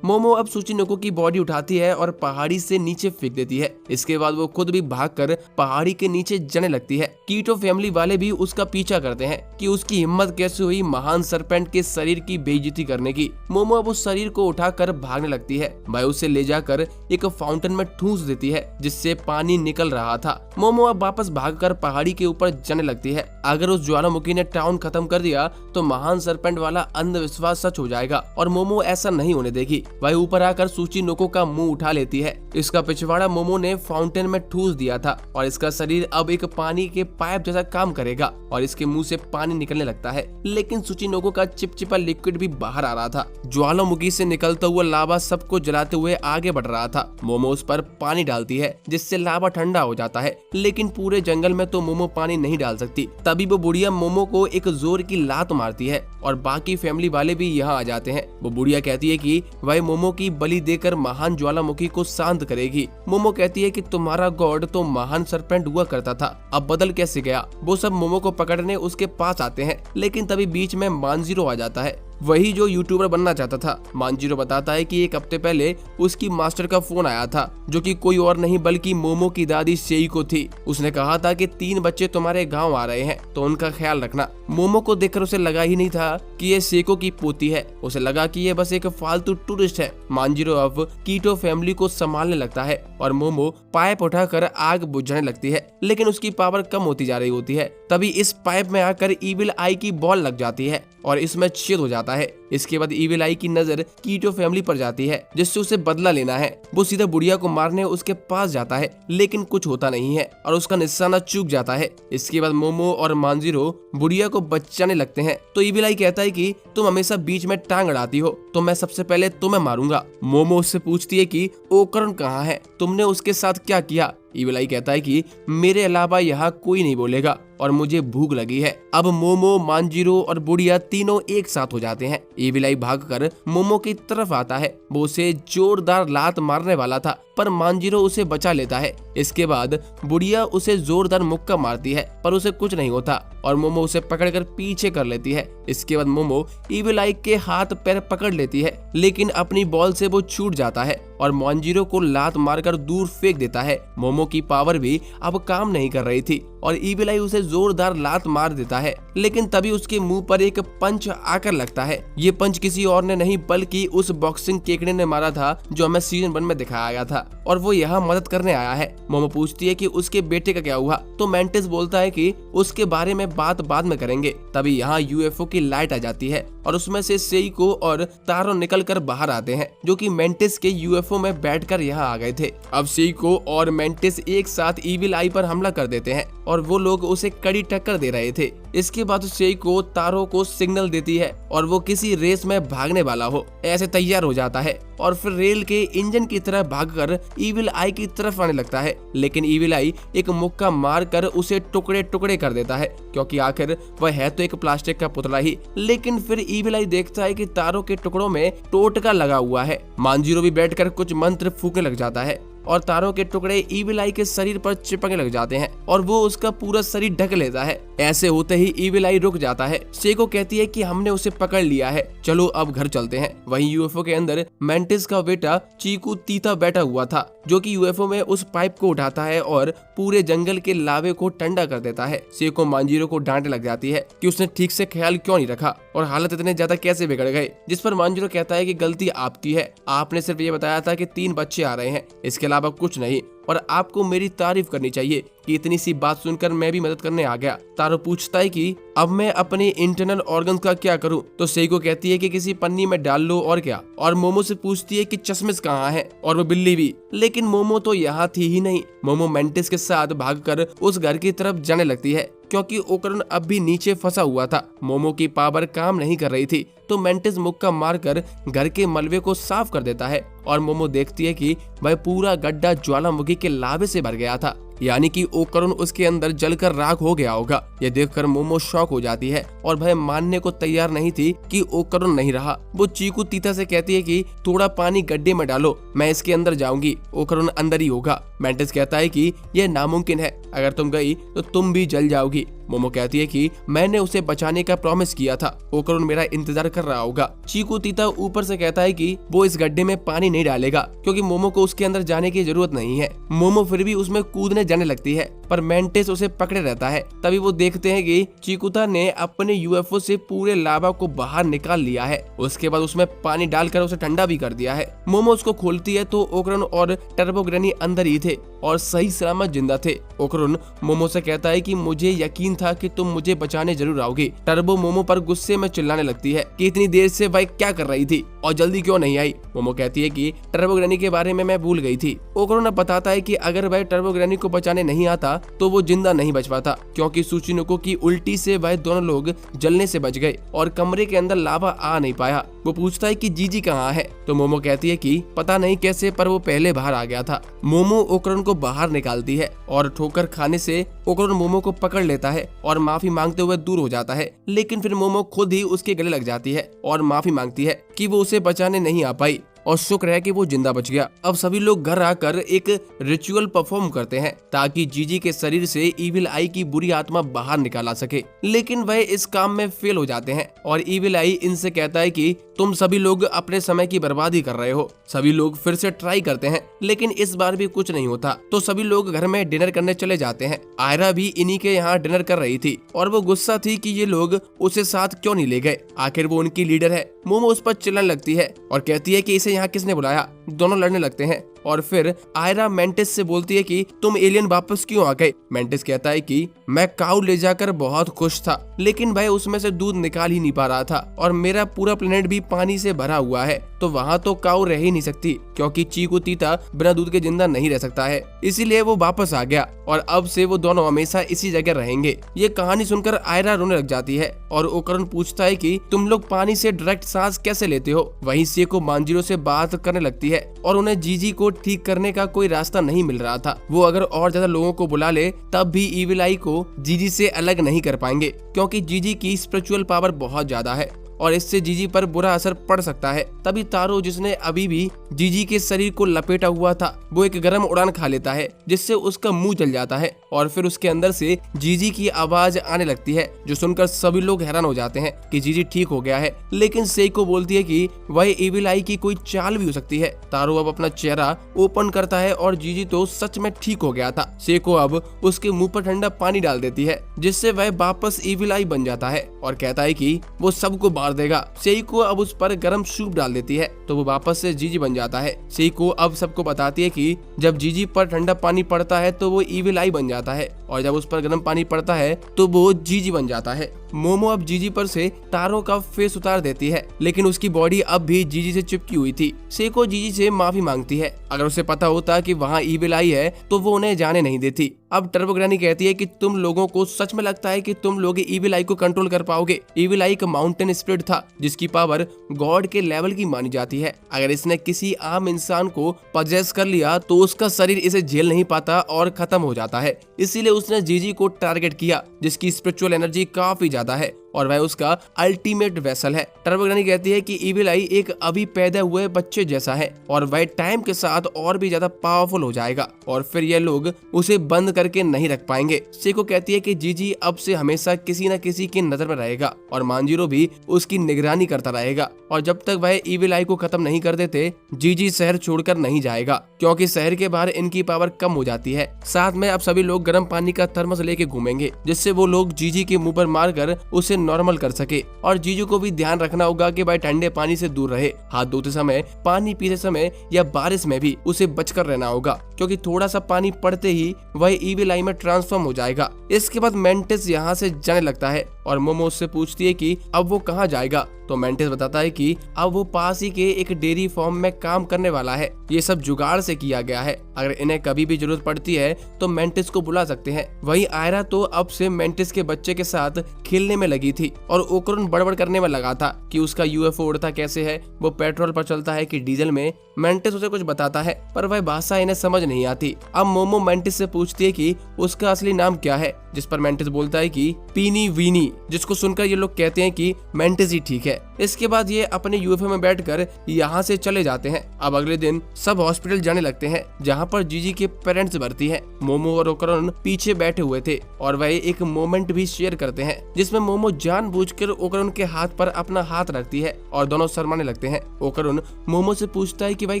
मोमो अब सुचिनोको की बॉडी उठाती है और पहाड़ी से नीचे फेंक देती है। इसके बाद वो खुद भी भागकर पहाड़ी के नीचे जाने लगती है। कीटो फैमिली वाले भी उसका पीछा करते हैं कि उसकी हिम्मत कैसे हुई महान सरपेंट के शरीर की बेइज्जती करने की। मोमो अब उस शरीर को उठाकर भागने लगती है। वह उसे ले जाकर एक फाउंटेन में ठूंस देती है जिससे पानी निकल रहा था। मोमो अब वापस भागकर पहाड़ी के ऊपर जाने लगती है। अगर उस ज्वालामुखी ने टाउन खत्म कर दिया तो महान सरपेंट वाला अंधविश्वास सच हो जाएगा और मोमो ऐसा नहीं होने देगी। वह ऊपर आकर सुचिनोको का मुंह उठा लेती है। इसका पिछवाड़ा मोमो ने फाउंटेन में ठूस दिया था और इसका शरीर अब एक पानी के पाइप जैसा काम करेगा और इसके मुंह से पानी निकलने लगता है, लेकिन सुचिनोको का चिपचिपा लिक्विड भी बाहर आ रहा था। ज्वालामुखी से निकलता हुआ लावा सबको जलाते हुए आगे बढ़ रहा था। मोमो उस पर पानी डालती है जिससे लावा ठंडा हो जाता है, लेकिन पूरे जंगल में तो मोमो पानी नहीं डाल सकती। तभी वो बुढ़िया मोमो को एक जोर की लात मारती है और बाकी फैमिली वाले भी यहाँ आ जाते हैं। वो बुढ़िया कहती है कि वह मोमो की बलि देकर महान ज्वालामुखी को शांत करेगी। मोमो कहती है कि तुम्हारा गॉड तो महान सरपेंट हुआ करता था, अब बदल कैसे गया। वो सब मोमो को पकड़ने उसके पास आते हैं, लेकिन तभी बीच में मानजीरो आ जाता है, वही जो यूट्यूबर बनना चाहता था। मानजीरो बताता है कि एक हफ्ते पहले उसकी मास्टर का फोन आया था जो कि कोई और नहीं बल्कि मोमो की दादी सेइको थी। उसने कहा था कि 3 बच्चे तुम्हारे गांव आ रहे हैं तो उनका ख्याल रखना। मोमो को देखकर उसे लगा ही नहीं था कि ये सेइको की पोती है, उसे लगा कि ये बस एक फालतू टूरिस्ट है। मानजीरो अब कीटो फैमिली को संभालने लगता है और मोमो पाइप उठाकर आग बुझाने लगती है, लेकिन उसकी पावर कम होती जा रही होती है। तभी इस पाइप में आकर इविल आई की बॉल लग जाती है और इसमें छेद हो जाता है। इसके बाद इविल आई की नजर कीटो फैमिली पर जाती है जिससे उसे बदला लेना है। वो सीधा बुढ़िया को मारने उसके पास जाता है, लेकिन कुछ होता नहीं है और उसका निशाना चूक जाता है। इसके बाद मोमो और मानजीरो बुढ़िया को बचाने लगते हैं तो इविल आई कहता है कि तुम हमेशा बीच में टांग अड़ाती हो तो मैं सबसे पहले तुम्हें मारूंगा। मोमो उससे पूछती है कि ओकरण कहाँ है, तुमने उसके साथ क्या किया। इविल आई कहता है कि मेरे अलावा यहाँ कोई नहीं बोलेगा और मुझे भूख लगी है। अब मोमो, मानजीरो और बुढ़िया तीनों एक साथ हो जाते हैं। इविल आई भागकर मोमो की तरफ आता है। वो उसे जोरदार लात मारने वाला था पर मानजीरो उसे बचा लेता है। इसके बाद बुढ़िया उसे जोरदार मुक्का मारती है पर उसे कुछ नहीं होता और मोमो उसे पकड़कर पीछे कर लेती है। इसके बाद मोमो इविल आई के हाथ पैर पकड़ लेती है, लेकिन अपनी बॉल से वो छूट जाता है और मानजीरो को लात मारकर दूर फेंक देता है। मोमो की पावर भी अब काम नहीं कर रही थी और इविल आई उसे जोरदार लात मार देता है, लेकिन तभी उसके मुंह पर एक पंच आकर लगता है। ये पंच किसी और ने नहीं बल्कि उस बॉक्सिंग केकड़े ने मारा था जो हमें सीजन 1 में दिखाया गया था और वो यहाँ मदद करने आया है। मोमो पूछती है कि उसके बेटे का क्या हुआ तो मेंटिस बोलता है कि उसके बारे में बात बाद में करेंगे। तभी यहाँ यूएफओ की लाइट आ जाती है और उसमें से सेइको और तारो निकलकर बाहर आते हैं जो कि मेंटिस के यूएफओ में बैठकर यहाँ आ गए थे। अब सेइको और मेंटिस एक साथ इविल आई पर हमला कर देते हैं और वो लोग उसे कड़ी टक्कर दे रहे थे। इसके बाद सेइको तारो को सिग्नल देती है और वो किसी रेस में भागने वाला हो ऐसे तैयार हो जाता है और फिर रेल के इंजन की तरह भागकर इविल आई की तरफ आने लगता है, लेकिन इविल आई एक मुक्का मारकर उसे टुकड़े टुकड़े कर देता है क्योंकि आखिर वह है तो एक प्लास्टिक का पुतला ही। लेकिन फिर इविल आई देखता है कि तारों के टुकड़ों में टोटका लगा हुआ है। मानजीरो भी बैठकर कुछ मंत्र फूकने लग जाता है और तारों के टुकड़े इविल आई के शरीर पर चिपकने लग जाते हैं और वो उसका पूरा शरीर ढक लेता है। ऐसे होते ही इविल आई रुक जाता है। सेइको कहती है कि हमने उसे पकड़ लिया है, चलो अब घर चलते हैं। वहीं यूएफओ के अंदर मेंटिस का बेटा चीकू तीता बैठा हुआ था जो कि यूएफओ में उस पाइप को उठाता है और पूरे जंगल के लावे को ठंडा कर देता है। सेइको मानजीरो को डांटने लग जाती है कि उसने ठीक से ख्याल क्यों नहीं रखा और हालत इतने ज्यादा कैसे बिगड़ गए, जिस पर मानजीरो कहता है कि गलती आपकी है, आपने सिर्फ ये बताया था कि 3 बच्चे आ रहे हैं, इसके अलावा कुछ नहीं और आपको मेरी तारीफ करनी चाहिए कि इतनी सी बात सुनकर मैं भी मदद करने आ गया। तारो पूछता है कि अब मैं अपने इंटरनल ऑर्गन्स का क्या करूं? तो सेइको कहती है कि किसी पन्नी में डाल लो और क्या। और मोमो से पूछती है कि चश्मिश कहाँ है और वो बिल्ली भी। लेकिन मोमो तो यहाँ थी ही नहीं। मोमो मेंटिस के साथ भागकर उस घर की तरफ जाने लगती है क्योंकि ओकरन अब भी नीचे फंसा हुआ था। मोमो की पावर काम नहीं कर रही थी तो मेंटिस मुक्का मारकर घर के मलबे को साफ कर देता है और मोमो देखती है कि वह पूरा गड्ढा ज्वालामुखी के लावे से भर गया था, यानी कि ओकरन उसके अंदर जलकर राख हो गया होगा। यह देखकर मोमो शॉक हो जाती है और वह मानने को तैयार नहीं थी कि ओकरन नहीं रहा। वो चीकू तीता से कहती है कि थोड़ा पानी गड्ढे में डालो, मैं इसके अंदर जाऊंगी, ओकरन अंदर ही होगा। मेंटिस कहता है कि यह नामुमकिन है, अगर तुम गई तो तुम भी जल जाओगी। मोमो कहती है कि मैंने उसे बचाने का प्रॉमिस किया था, ओकरन मेरा इंतजार कर रहा होगा। चीकू तीता ऊपर से कहता है कि वो इस गड्ढे में पानी नहीं डालेगा क्योंकि मोमो को उसके अंदर जाने की जरूरत नहीं है। मोमो फिर भी उसमें कूदने जाने लगती है पर मेंटिस उसे पकड़े रहता है। तभी वो देखते हैं कि चीकुता ने अपने यूएफओ से पूरे लावा को बाहर निकाल लिया है। उसके बाद उसमें पानी डालकर उसे ठंडा भी कर दिया है। मोमो उसको खोलती है तो ओकरन और टर्बो ग्रैनी अंदर ही थे और सही सलामत जिंदा थे। ओकरन मोमो से कहता है कि मुझे यकीन था कि तुम मुझे बचाने जरूर आओगी। टर्बो मोमो पर गुस्से में चिल्लाने लगती है कि इतनी देर से वह क्या कर रही थी और जल्दी क्यों नहीं आई। मोमो कहती है कि टर्बो ग्रैनी के बारे में मैं भूल गई थी। ओकरन बताता है कि अगर वह टर्बो ग्रैनी को बचाने नहीं आता तो वो जिंदा नहीं बच पाता क्योंकि सुचिनुको की उल्टी से वह दोनों लोग जलने से बच गए और कमरे के अंदर लावा आ नहीं पाया। वो पूछता है कि जीजी कहाँ है तो मोमो कहती है कि पता नहीं कैसे पर वो पहले बाहर आ गया था। मोमो ओकरन को बाहर निकालती है और ठोकर खाने से ओकरन मोमो को पकड़ लेता है और माफी मांगते हुए दूर हो जाता है। लेकिन फिर मोमो खुद ही उसके गले लग जाती है और माफी मांगती है कि वो उसे बचाने नहीं आ पाई और शुक्र है कि वो जिंदा बच गया। अब सभी लोग घर आकर एक रिचुअल परफॉर्म करते हैं ताकि जीजी के शरीर से इविल आई की बुरी आत्मा बाहर निकाला सके, लेकिन वह इस काम में फेल हो जाते हैं और इविल आई इनसे कहता है कि तुम सभी लोग अपने समय की बर्बादी कर रहे हो। सभी लोग फिर से ट्राई करते हैं लेकिन इस बार भी कुछ नहीं होता तो सभी लोग घर में डिनर करने चले जाते हैं। आयरा भी इन्हीं के यहाँ डिनर कर रही थी और वो गुस्सा थी कि ये लोग उसे साथ क्यों नहीं ले गए, आखिर वो उनकी लीडर है। मोमो उस पर चिल्लाने लगती है और कहती है कि इसे यहाँ किसने बुलाया। दोनों लड़ने लगते हैं और फिर आयरा मेंटिस से बोलती है कि तुम एलियन वापस क्यों आ गए। मेंटिस कहता है कि मैं काऊ ले जाकर बहुत खुश था लेकिन भाई उसमें से दूध निकाल ही नहीं पा रहा था और मेरा पूरा प्लेनेट भी पानी से भरा हुआ है तो वहाँ तो काऊ रह ही नहीं सकती क्योंकि चीकू तीता बिना दूध के जिंदा नहीं रह सकता है, इसीलिए वो वापस आ गया और अब से वो दोनों हमेशा इसी जगह रहेंगे। ये कहानी सुनकर आयरा रोने लग जाती है और ओकरन पूछता है कि तुम लोग पानी से डायरेक्ट सांस कैसे लेते हो। वहीं सेको मांजिरो से बात करने लगती है और उन्हें जीजी को ठीक करने का कोई रास्ता नहीं मिल रहा था। वो अगर और ज्यादा लोगों को बुला ले तब भी इविल आई को जीजी से अलग नहीं कर पाएंगे क्योंकि जीजी की स्पिरिचुअल पावर बहुत ज्यादा है और इससे जीजी पर बुरा असर पड़ सकता है। तभी तारो, जिसने अभी भी जीजी के शरीर को लपेटा हुआ था, वो एक गर्म उड़ान खा लेता है जिससे उसका मुंह जल जाता है और फिर उसके अंदर से जीजी की आवाज आने लगती है जो सुनकर सभी लोग हैरान हो जाते हैं कि जीजी ठीक हो गया है। लेकिन सेइको बोलती है कि वह इविल आई की कोई चाल भी हो सकती है। तारो अब अपना चेहरा ओपन करता है और जीजी तो सच में ठीक हो गया था। सेइको अब उसके मुंह पर ठंडा पानी डाल देती है जिससे वह वापस इविल आई बन जाता है और कहता है कि वो सबको मार देगा। सेइको अब उस पर गर्म सूप डाल देती है तो वो वापस से जीजी बन जाता है। सेइको अब सबको बताती है कि जब जीजी पर ठंडा पानी पड़ता है तो वो इविल आई बन जाता है और जब उस पर गर्म पानी पड़ता है तो वो जीजी बन जाता है। मोमो अब जीजी पर से तारो का फेस उतार देती है लेकिन उसकी बॉडी अब भी जीजी से चिपकी हुई थी। सेइको जीजी से माफी मांगती है, अगर उसे पता होता कि वहाँ इविल आई है तो वो उन्हें जाने नहीं देती। अब टर्बो ग्रैनी कहती है कि तुम लोगों को सच में लगता है कि तुम लोग इविल आई को कंट्रोल कर पाओगे। इविल आई एक माउंटेन स्पिरिट था जिसकी पावर गॉड के लेवल की मानी जाती है। अगर इसने किसी आम इंसान को पजेस कर लिया तो उसका शरीर इसे झेल नहीं पाता और खत्म हो जाता है। इसीलिए उसने जीजी को टारगेट किया जिसकी स्पिरिचुअल एनर्जी काफी ज्यादा है और वह उसका अल्टीमेट वेसल है। टर्बो ग्रैनी कहती है कि इविल आई एक अभी पैदा हुए बच्चे जैसा है और वह टाइम के साथ और भी ज्यादा पावरफुल हो जाएगा और फिर ये लोग उसे बंद करके नहीं रख पाएंगे। सेको कहती है कि जीजी अब से हमेशा किसी न किसी की नजर में रहेगा और मांजिरो भी उसकी निगरानी करता रहेगा और जब तक वह इविल आई को खत्म नहीं कर देते जीजी शहर छोड़कर नहीं जाएगा क्योंकि शहर के बाहर इनकी पावर कम हो जाती है। साथ में अब सभी लोग गर्म पानी का थर्मस लेके घूमेंगे जिससे वो लोग जीजी के मुंह पर मारकर उसे नॉर्मल कर सके और जीजू को भी ध्यान रखना होगा कि भाई ठंडे पानी से दूर रहे। हाथ धोते समय, पानी पीते समय या बारिश में भी उसे बचकर रहना होगा। क्योंकि थोड़ा सा पानी पड़ते ही वह ईविल आई में ट्रांसफॉर्म हो जाएगा। इसके बाद मेंटिस यहाँ से जाने लगता है और मोमो उससे पूछती है कि अब वो कहाँ जाएगा। तो मेंटिस बताता है कि अब वो पास ही के एक डेयरी फार्म में काम करने वाला है। ये सब जुगाड़ से किया गया है, अगर इन्हें कभी भी जरूरत पड़ती है तो मेंटिस को बुला सकते हैं। वहीं आयरा तो अब से मेंटिस के बच्चे के साथ खेलने में लगी थी और ओकरन बड़बड़ करने में लगा था कि उसका यूएफओ उड़ता कैसे है, वो पेट्रोल पर चलता है कि डीजल में। मेंटिस उसे कुछ बताता है पर वह भाषा इन्हें समझ नहीं आती। अब मोमो मेंटिस से पूछती है कि उसका असली नाम क्या है, जिस पर मेंटिस बोलता है कि पीनी वीनी, जिसको सुनकर ये लोग कहते हैं कि मेंटिस ही ठीक है। इसके बाद ये अपने यूएफओ में बैठकर यहाँ से चले जाते हैं। अब अगले दिन सब हॉस्पिटल जाने लगते हैं जहाँ पर जीजी के पेरेंट्स भर्ती हैं। मोमो और ओकरन पीछे बैठे हुए थे और वह एक मोमेंट भी शेयर करते हैं जिसमें मोमो जानबूझकर ओकरन के हाथ पर अपना हाथ रखती है और दोनों शर्माने लगते हैं। ओकरन मोमो से पूछता है कि भाई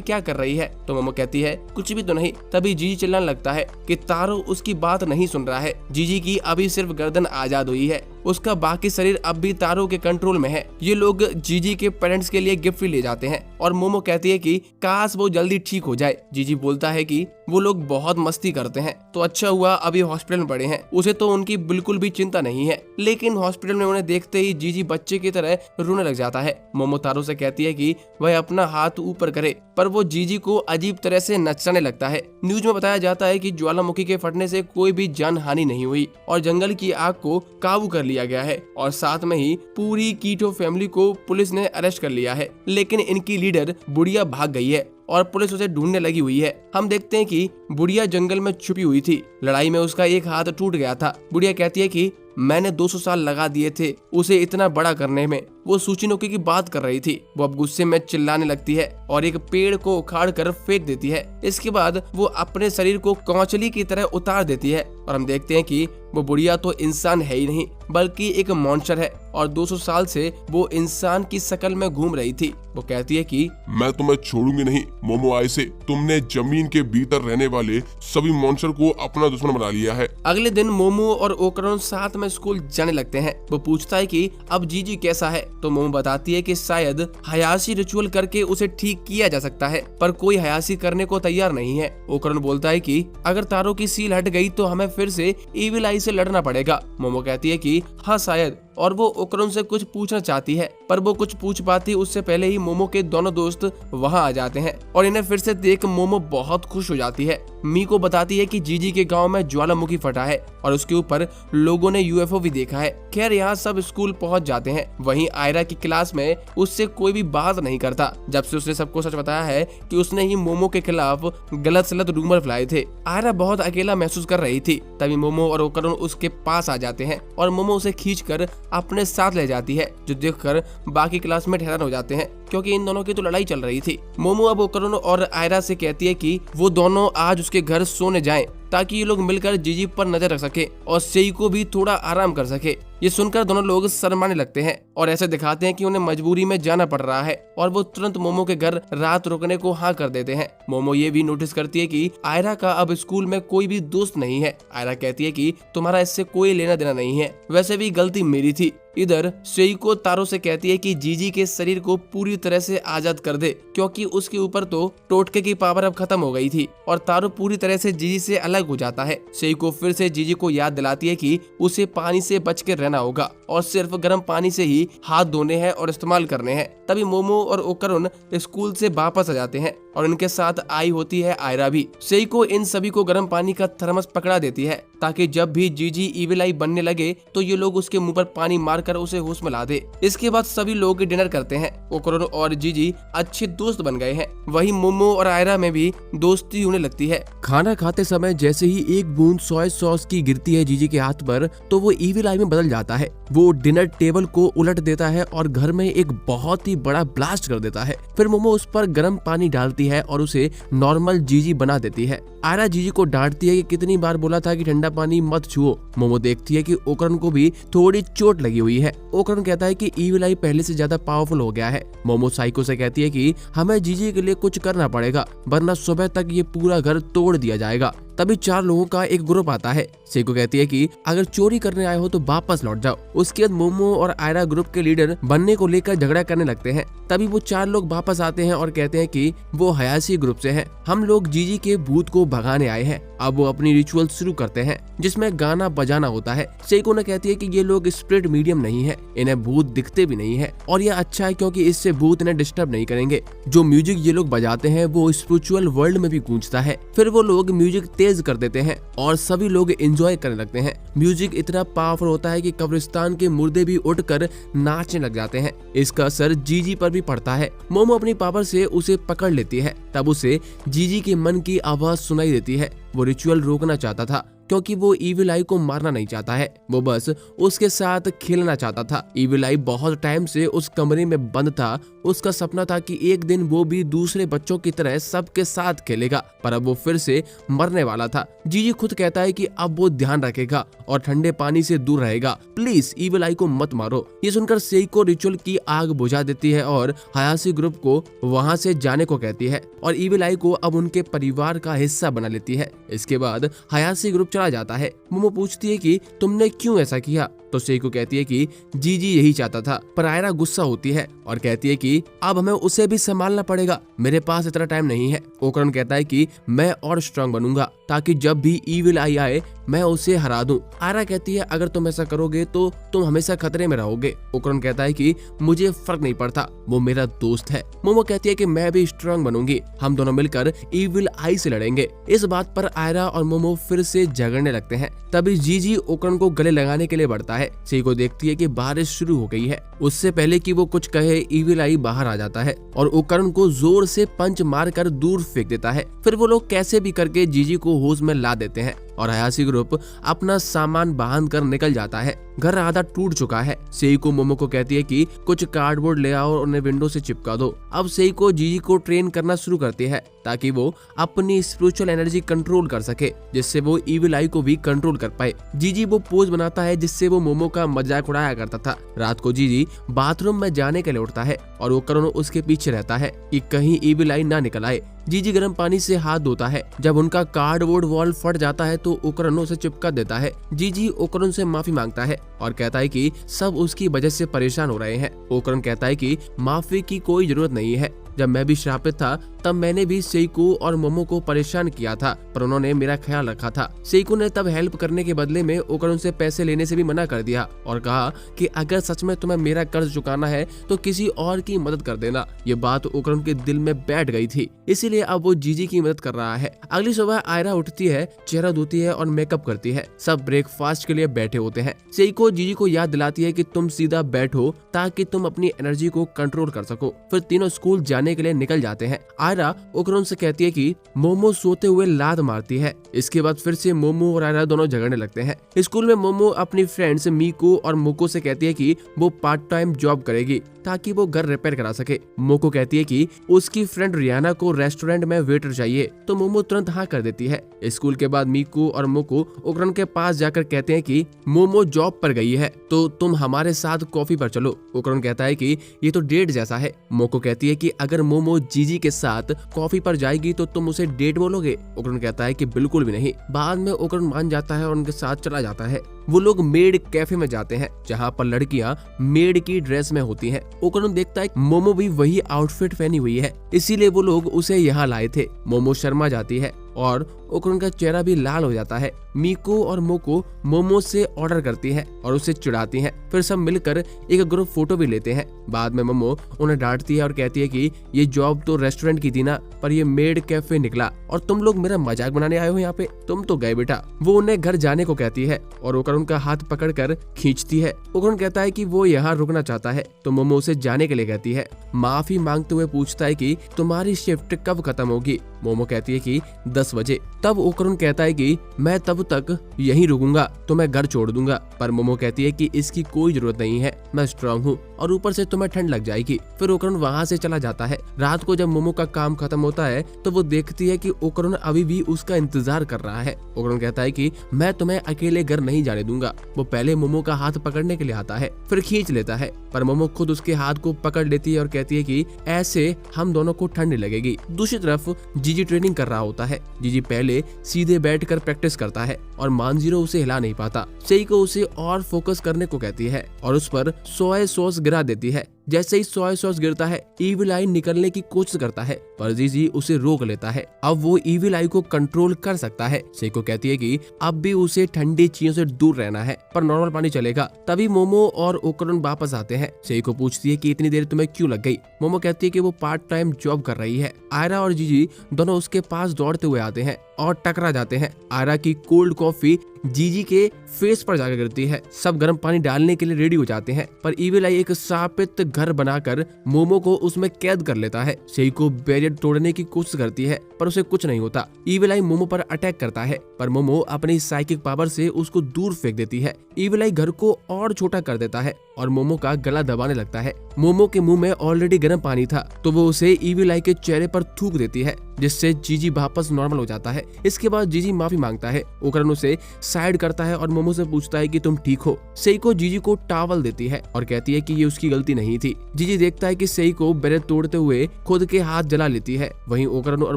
क्या कर रही है, तो मोमो कहती है कुछ भी तो नहीं। तभी जीजी चिल्लाने लगता है कि तारो उसकी बात नहीं सुन रहा है। जीजी की अभी सिर्फ गर्दन आजाद हुई है, उसका बाकी शरीर अब भी तारो के कंट्रोल में है। ये लोग जीजी के पेरेंट्स के लिए गिफ्ट भी ले जाते हैं और मोमो कहती है कि काश वो जल्दी ठीक हो जाए। जीजी बोलता है कि वो लोग बहुत मस्ती करते हैं तो अच्छा हुआ अभी हॉस्पिटल में पड़े हैं, उसे तो उनकी बिल्कुल भी चिंता नहीं है। लेकिन हॉस्पिटल में उन्हें देखते ही जीजी बच्चे की तरह रोने लग जाता है। मोमो तारो से कहती है कि वह अपना हाथ ऊपर करे पर वो जीजी को अजीब तरह से नचाने लगता है। न्यूज में बताया जाता है कि ज्वालामुखी के फटने से कोई भी जान हानि नहीं हुई और जंगल की आग को काबू कर लिया गया है और साथ में ही पूरी कीटो फैमिली को पुलिस ने अरेस्ट कर लिया है। लेकिन इनकी लीडर बुढ़िया भाग गई है और पुलिस उसे ढूंढने लगी हुई है। हम देखते हैं कि बुढ़िया जंगल में छुपी हुई थी, लड़ाई में उसका एक हाथ टूट गया था। बुढ़िया कहती है कि मैंने 200 साल लगा दिए थे उसे इतना बड़ा करने में। वो सूचिनोकी की बात कर रही थी। वो अब गुस्से में चिल्लाने लगती है और एक पेड़ को उखाड़ कर फेंक देती है। इसके बाद वो अपने शरीर को कौचली की तरह उतार देती है और हम देखते हैं कि वो बुढ़िया तो इंसान है ही नहीं बल्कि एक मॉन्स्टर है और 200 साल से वो इंसान की शक्ल में घूम रही थी। वो कहती है कि मैं तुम्हें छोड़ूंगी नहीं मोमो आई से, तुमने जमीन के भीतर रहने वाले सभी मॉन्स्टर को अपना दुश्मन बना लिया है। अगले दिन मोमो और ओकरन साथ में स्कूल जाने लगते हैं। वो पूछता है कि अब जीजी कैसा है, तो मोमो बताती है कि शायद हयाशी रिचुअल करके उसे ठीक किया जा सकता है पर कोई हयाशी करने को तैयार नहीं है। ओकरन बोलता है कि अगर तारो की सील हट गई तो हमें फिर से ईविल आई से लड़ना पड़ेगा। मोमो कहती है कि हाँ शायद, और वो ओकरन से कुछ पूछना चाहती है पर वो कुछ पूछ पाती उससे पहले ही मोमो के दोनों दोस्त वहां आ जाते हैं और इन्हें फिर से देख मोमो बहुत खुश हो जाती है। मीको बताती है कि जीजी के गांव में ज्वालामुखी फटा है और उसके ऊपर लोगों ने यूएफओ भी देखा है। खैर यहाँ सब स्कूल पहुंच जाते हैं। वहीं आयरा की क्लास में उससे कोई भी बात नहीं करता जब से उसने सबको सच बताया है कि उसने ही मोमो के खिलाफ गलत सलत रूमर फैलाए थे। आयरा बहुत अकेला महसूस कर रही थी। तभी मोमो और ओकरन उसके पास आ जाते हैं और मोमो उसे खींचकर अपने साथ ले जाती है, जो देखकर बाकी क्लासमेट हैरान हो जाते हैं क्योंकि इन दोनों की तो लड़ाई चल रही थी। मोमो अब ओकरन और आयरा से कहती है कि वो दोनों आज उसके घर सोने जाएं ताकि ये लोग मिलकर जीजी पर नजर रख सके और सेइको भी थोड़ा आराम कर सके। ये सुनकर दोनों लोग शर्माने लगते हैं और ऐसे दिखाते हैं कि उन्हें मजबूरी में जाना पड़ रहा है और वो तुरंत मोमो के घर रात रुकने को हाँ कर देते हैं। मोमो ये भी नोटिस करती है कि आयरा का अब स्कूल में कोई भी दोस्त नहीं है। आयरा कहती है कि तुम्हारा इससे कोई लेना देना नहीं है, वैसे भी गलती मेरी थी। इधर सेइको तारो से कहती है कि जीजी के शरीर को पूरी तरह से आजाद कर दे क्योंकि उसके ऊपर तो टोटके की पावर अब खत्म हो गई थी और तारो पूरी तरह से जीजी से अलग हो जाता है। सेइको फिर से जीजी को याद दिलाती है कि उसे पानी से बच के रहना होगा और सिर्फ गर्म पानी से ही हाथ धोने हैं और इस्तेमाल करने हैं। तभी मोमो और ओकरन स्कूल से वापस आ जाते हैं और उनके साथ आई होती है आयरा भी। सेइको इन सभी को गर्म पानी का थर्मस पकड़ा देती है ताकि जब भी जीजी ईविल आई बनने लगे तो ये लोग उसके मुंह पर पानी मारकर उसे होश में ला दे। इसके बाद सभी लोग डिनर करते हैं। ओकरन और जीजी अच्छे दोस्त बन गए हैं। वहीं मोमो और आयरा में भी दोस्ती होने लगती है। खाना खाते समय जैसे ही एक बूंद सोया सॉस की गिरती है जीजी के हाथ पर तो वो ईविल आई में बदल जाता है। वो डिनर टेबल को उलट देता है और घर में एक बहुत ही बड़ा ब्लास्ट कर देता है। फिर मोमो उस पर गर्म पानी डालती है और उसे नॉर्मल जीजी बना देती है। आयरा जीजी को डांटती है कि कितनी बार बोला था कि ठंडा पानी मत छुओ। मोमो देखती है कि ओकरन को भी थोड़ी चोट लगी हुई है। ओकरन कहता है कि ईविल आई पहले से ज्यादा पावरफुल हो गया है। मोमो साइको से कहती है कि हमें जीजी के लिए कुछ करना पड़ेगा वरना सुबह तक ये पूरा घर तोड़ दिया जाएगा। तभी 4 लोगों का एक ग्रुप आता है। सेइको कहती है कि अगर चोरी करने आए हो तो वापस लौट जाओ। उसके बाद मोमो और आयरा ग्रुप के लीडर बनने को लेकर झगड़ा करने लगते हैं। तभी वो 4 लोग वापस आते हैं और कहते हैं कि वो हयाशी ग्रुप से हैं। हम लोग जीजी के भूत को भगाने आए हैं। अब वो अपनी रिचुअल शुरू करते हैं जिसमें गाना बजाना होता है। सेइको ने कहती है कि ये लोग स्पिरिट मीडियम नहीं है, इन्हें भूत दिखते भी नहीं है और ये अच्छा है क्योंकि इससे भूत इन्हें डिस्टर्ब नहीं करेंगे। जो म्यूजिक ये लोग बजाते हैं वो स्पिरिचुअल वर्ल्ड में भी गूंजता है। फिर वो लोग म्यूजिक तेज कर देते हैं और सभी लोग एंजॉय करने लगते हैं। म्यूजिक इतना पावरफुल होता है कि कब्रिस्तान के मुर्दे भी उठकर नाचने लग जाते हैं। इसका असर जीजी पर भी पड़ता है। मोमो अपनी पावर से उसे पकड़ लेती है। तब उसे जीजी के मन की आवाज सुनाई देती है। वो रिचुअल रोकना चाहता था क्योंकि वो इविल आई को मारना नहीं चाहता है, वो बस उसके साथ खेलना चाहता था। इविल आई बहुत टाइम से उस कमरे में बंद था। उसका सपना था कि एक दिन वो भी दूसरे बच्चों की तरह सबके साथ खेलेगा, पर अब वो फिर से मरने वाला था। जीजी खुद कहता है कि अब वो ध्यान रखेगा और ठंडे पानी से दूर रहेगा। प्लीज इविल आई को मत मारो। ये सुनकर सेइको रिचुअल की आग बुझा देती है और हयाशी ग्रुप को वहाँ से जाने को कहती है और इविल आई को अब उनके परिवार का हिस्सा बना लेती है। इसके बाद हयाशी ग्रुप चला जाता है। मोमो पूछती है कि तुमने क्यों ऐसा किया, तो सेइको कहती है कि जीजी यही चाहता था। पर आयरा गुस्सा होती है और कहती है कि अब हमें उसे भी संभालना पड़ेगा, मेरे पास इतना टाइम नहीं है। ओकरन कहता है कि मैं और स्ट्रांग बनूंगा ताकि जब भी इविल आई आए मैं उसे हरा दूं। आयरा कहती है अगर तुम ऐसा करोगे तो तुम हमेशा खतरे में रहोगे। ओकरन कहता है कि मुझे फर्क नहीं पड़ता, वो मेरा दोस्त है। मोमो कहती है कि मैं भी स्ट्रांग बनूंगी, हम दोनों मिलकर इविल आई से लड़ेंगे। इस बात पर आयरा और मोमो फिर से झगड़ने लगते हैं। तभी जीजी ओकरन को गले लगाने के लिए बढ़ता है। सेइको देखती है कि बारिश शुरू हो गई है। उससे पहले कि वो कुछ कहे इविल आई बाहर आ जाता है और ओकरन को जोर से पंच मारकर दूर फेंक देता है। फिर वो लोग कैसे भी करके जीजी को होश में ला देते हैं और हयाशी ग्रुप अपना सामान बांध कर निकल जाता है। घर आधा टूट चुका है। सेइको मोमो को कहती है कि कुछ कार्डबोर्ड ले आओ और उन्हें विंडो से चिपका दो। अब सेइको जीजी को ट्रेन करना शुरू करती है ताकि वो अपनी स्पिरिचुअल एनर्जी कंट्रोल कर सके, जिससे वो इविल आई को भी कंट्रोल कर पाए। जीजी वो पोज बनाता है जिससे वो मोमो का मजाक उड़ाया करता था। रात को जीजी बाथरूम में जाने के लिए उठता है और ओकरन उसके पीछे रहता है कि कहीं इविल आई ना निकल आए। जीजी गर्म पानी से हाथ धोता है। जब उनका कार्डबोर्ड वॉल फट जाता है तो ओकरन उसे चिपका देता है। जीजी ओकरन से माफी मांगता है और कहता है कि सब उसकी वजह से परेशान हो रहे हैं। ओकरन कहता है कि माफी की कोई जरूरत नहीं है, जब मैं भी श्रापित था तब मैंने भी सेइको और मोमो को परेशान किया था, पर उन्होंने मेरा ख्याल रखा था। सेइको ने तब हेल्प करने के बदले में ओकरन से पैसे लेने से भी मना कर दिया और कहा कि अगर सच में तुम्हें मेरा कर्ज चुकाना है तो किसी और की मदद कर देना। ये बात ओकरन के दिल में बैठ गई थी, इसीलिए अब वो जीजी की मदद कर रहा है। अगली सुबह आयरा उठती है, चेहरा धोती है और मेकअप करती है। सब ब्रेकफास्ट के लिए बैठे होते हैं। सेइको जीजी को याद दिलाती है कि तुम सीधा बैठो ताकि तुम अपनी एनर्जी को कंट्रोल कर सको। फिर तीनों स्कूल जाने के लिए निकल जाते हैं। आयरा ओकरन से कहती है कि मोमो सोते हुए लात मारती है। इसके बाद फिर से मोमो और आयरा दोनों झगड़ने लगते हैं। स्कूल में मोमो अपनी फ्रेंड्स मीको और मोको से कहती है कि वो पार्ट टाइम जॉब करेगी ताकि वो घर रिपेयर करा सके। मोको कहती है कि उसकी फ्रेंड रियाना को रेस्टोरेंट में वेटर चाहिए, तो मोमो तुरंत हाँ कर देती है। स्कूल के बाद मीको और मोको ओकरन के पास जाकर कहते हैं कि मोमो जॉब पर गई है तो तुम हमारे साथ कॉफी पर चलो। ओकरन कहता है कि ये तो डेट जैसा है। मोको कहती है कि अगर मोमो जीजी के साथ कॉफी पर जाएगी तो तुम उसे डेट बोलोगे। ओकरन कहता है कि बिल्कुल भी नहीं। बाद में ओकरन मान जाता है और उनके साथ चला जाता है। वो लोग मेड कैफे में जाते हैं जहाँ पर लड़कियाँ मेड की ड्रेस में होती हैं। ओकरन देखता है मोमो भी वही आउटफिट पहनी हुई है, इसीलिए वो लोग उसे यहाँ लाए थे। मोमो शर्मा जाती है और ओकरन का चेहरा भी लाल हो जाता है। मीको और मोको मोमो से ऑर्डर करती है और उसे चिढ़ाती हैं। फिर सब मिलकर एक ग्रुप फोटो भी लेते हैं। बाद में मोमो उन्हें डांटती है और कहती है कि ये जॉब तो रेस्टोरेंट की थी ना, पर ये मेड कैफे निकला और तुम लोग मेरा मजाक बनाने आए हो यहाँ पे, तुम तो गए बेटा। वो उन्हें घर जाने को कहती है और ओकरन का हाथ पकड़कर खींचती है। ओकरन कहता है कि वो यहाँ रुकना चाहता है तो मोमो उसे जाने के लिए कहती है। माफी मांगते हुए पूछता है कि तुम्हारी शिफ्ट कब खत्म होगी। मोमो कहती है कि 10 बजे। तब ओकरन कहता है कि मैं तब तक यहीं रुकूंगा तो मैं घर छोड़ दूंगा, पर मोमो कहती है कि इसकी कोई जरूरत नहीं है, मैं स्ट्रांग हूँ और ऊपर से तुम्हें ठंड लग जाएगी। फिर ओकरन वहाँ से चला जाता है। रात को जब मोमो का काम खत्म होता है तो वो देखती है कि ओकरन अभी भी उसका इंतजार कर रहा है। ओकरन कहता है कि मैं तुम्हें अकेले घर नहीं जाने दूंगा। वो पहले मोमो का हाथ पकड़ने के लिए आता है, फिर खींच लेता है, पर मोमो खुद उसके हाथ को पकड़ लेती है और कहती है कि ऐसे हम दोनों को ठंड लगेगी। दूसरी तरफ जीजी ट्रेनिंग कर रहा होता है। जीजी पहले सीधे बैठकर प्रैक्टिस करता है और मानजीरो उसे हिला नहीं पाता। सेइको उसे और फोकस करने को कहती है और उस पर सोया सॉस गिरा देती है। जैसे ही सोया सॉस गिरता है, इविल आई निकलने की कोशिश करता है पर जीजी उसे रोक लेता है। अब वो इविल आई को कंट्रोल कर सकता है। सेइको कहती है कि अब भी उसे ठंडी चीजों से दूर रहना है पर नॉर्मल पानी चलेगा। तभी मोमो और ओकरन वापस आते हैं। सेइको पूछती है कि इतनी देर तुम्हें क्यों लग गई। मोमो कहती है कि वो पार्ट टाइम जॉब कर रही है। आयरा और जीजी दोनों उसके पास दौड़ते हुए आते हैं और टकरा जाते हैं। आयरा की कोल्ड कॉफी जीजी के फेस पर जाकर गिरती है। सब गर्म पानी डालने के लिए रेडी हो जाते हैं पर इविल आई एक शापित घर बनाकर मोमो को उसमें कैद कर लेता है। सेइको बैरियर तोड़ने की कोशिश करती है पर उसे कुछ नहीं होता। इविल आई मोमो पर अटैक करता है पर मोमो अपनी साइकिक पावर से उसको दूर फेंक देती है। इविल आई घर को और छोटा कर देता है और मोमो का गला दबाने लगता है। मोमो के मुंह में ऑलरेडी गर्म पानी था तो वो उसे इविल आई के चेहरे पर थूक देती है जिससे जीजी वापस नॉर्मल हो जाता है। इसके बाद जीजी माफी मांगता है। ओकरन उसे साइड करता है और मोमो से पूछता है कि तुम ठीक हो। सेइको जीजी को टॉवल देती है और कहती है कि ये उसकी गलती नहीं थी। जीजी देखता है कि सेइको बैरियर तोड़ते हुए खुद के हाथ जला लेती है। वहीं ओकरन और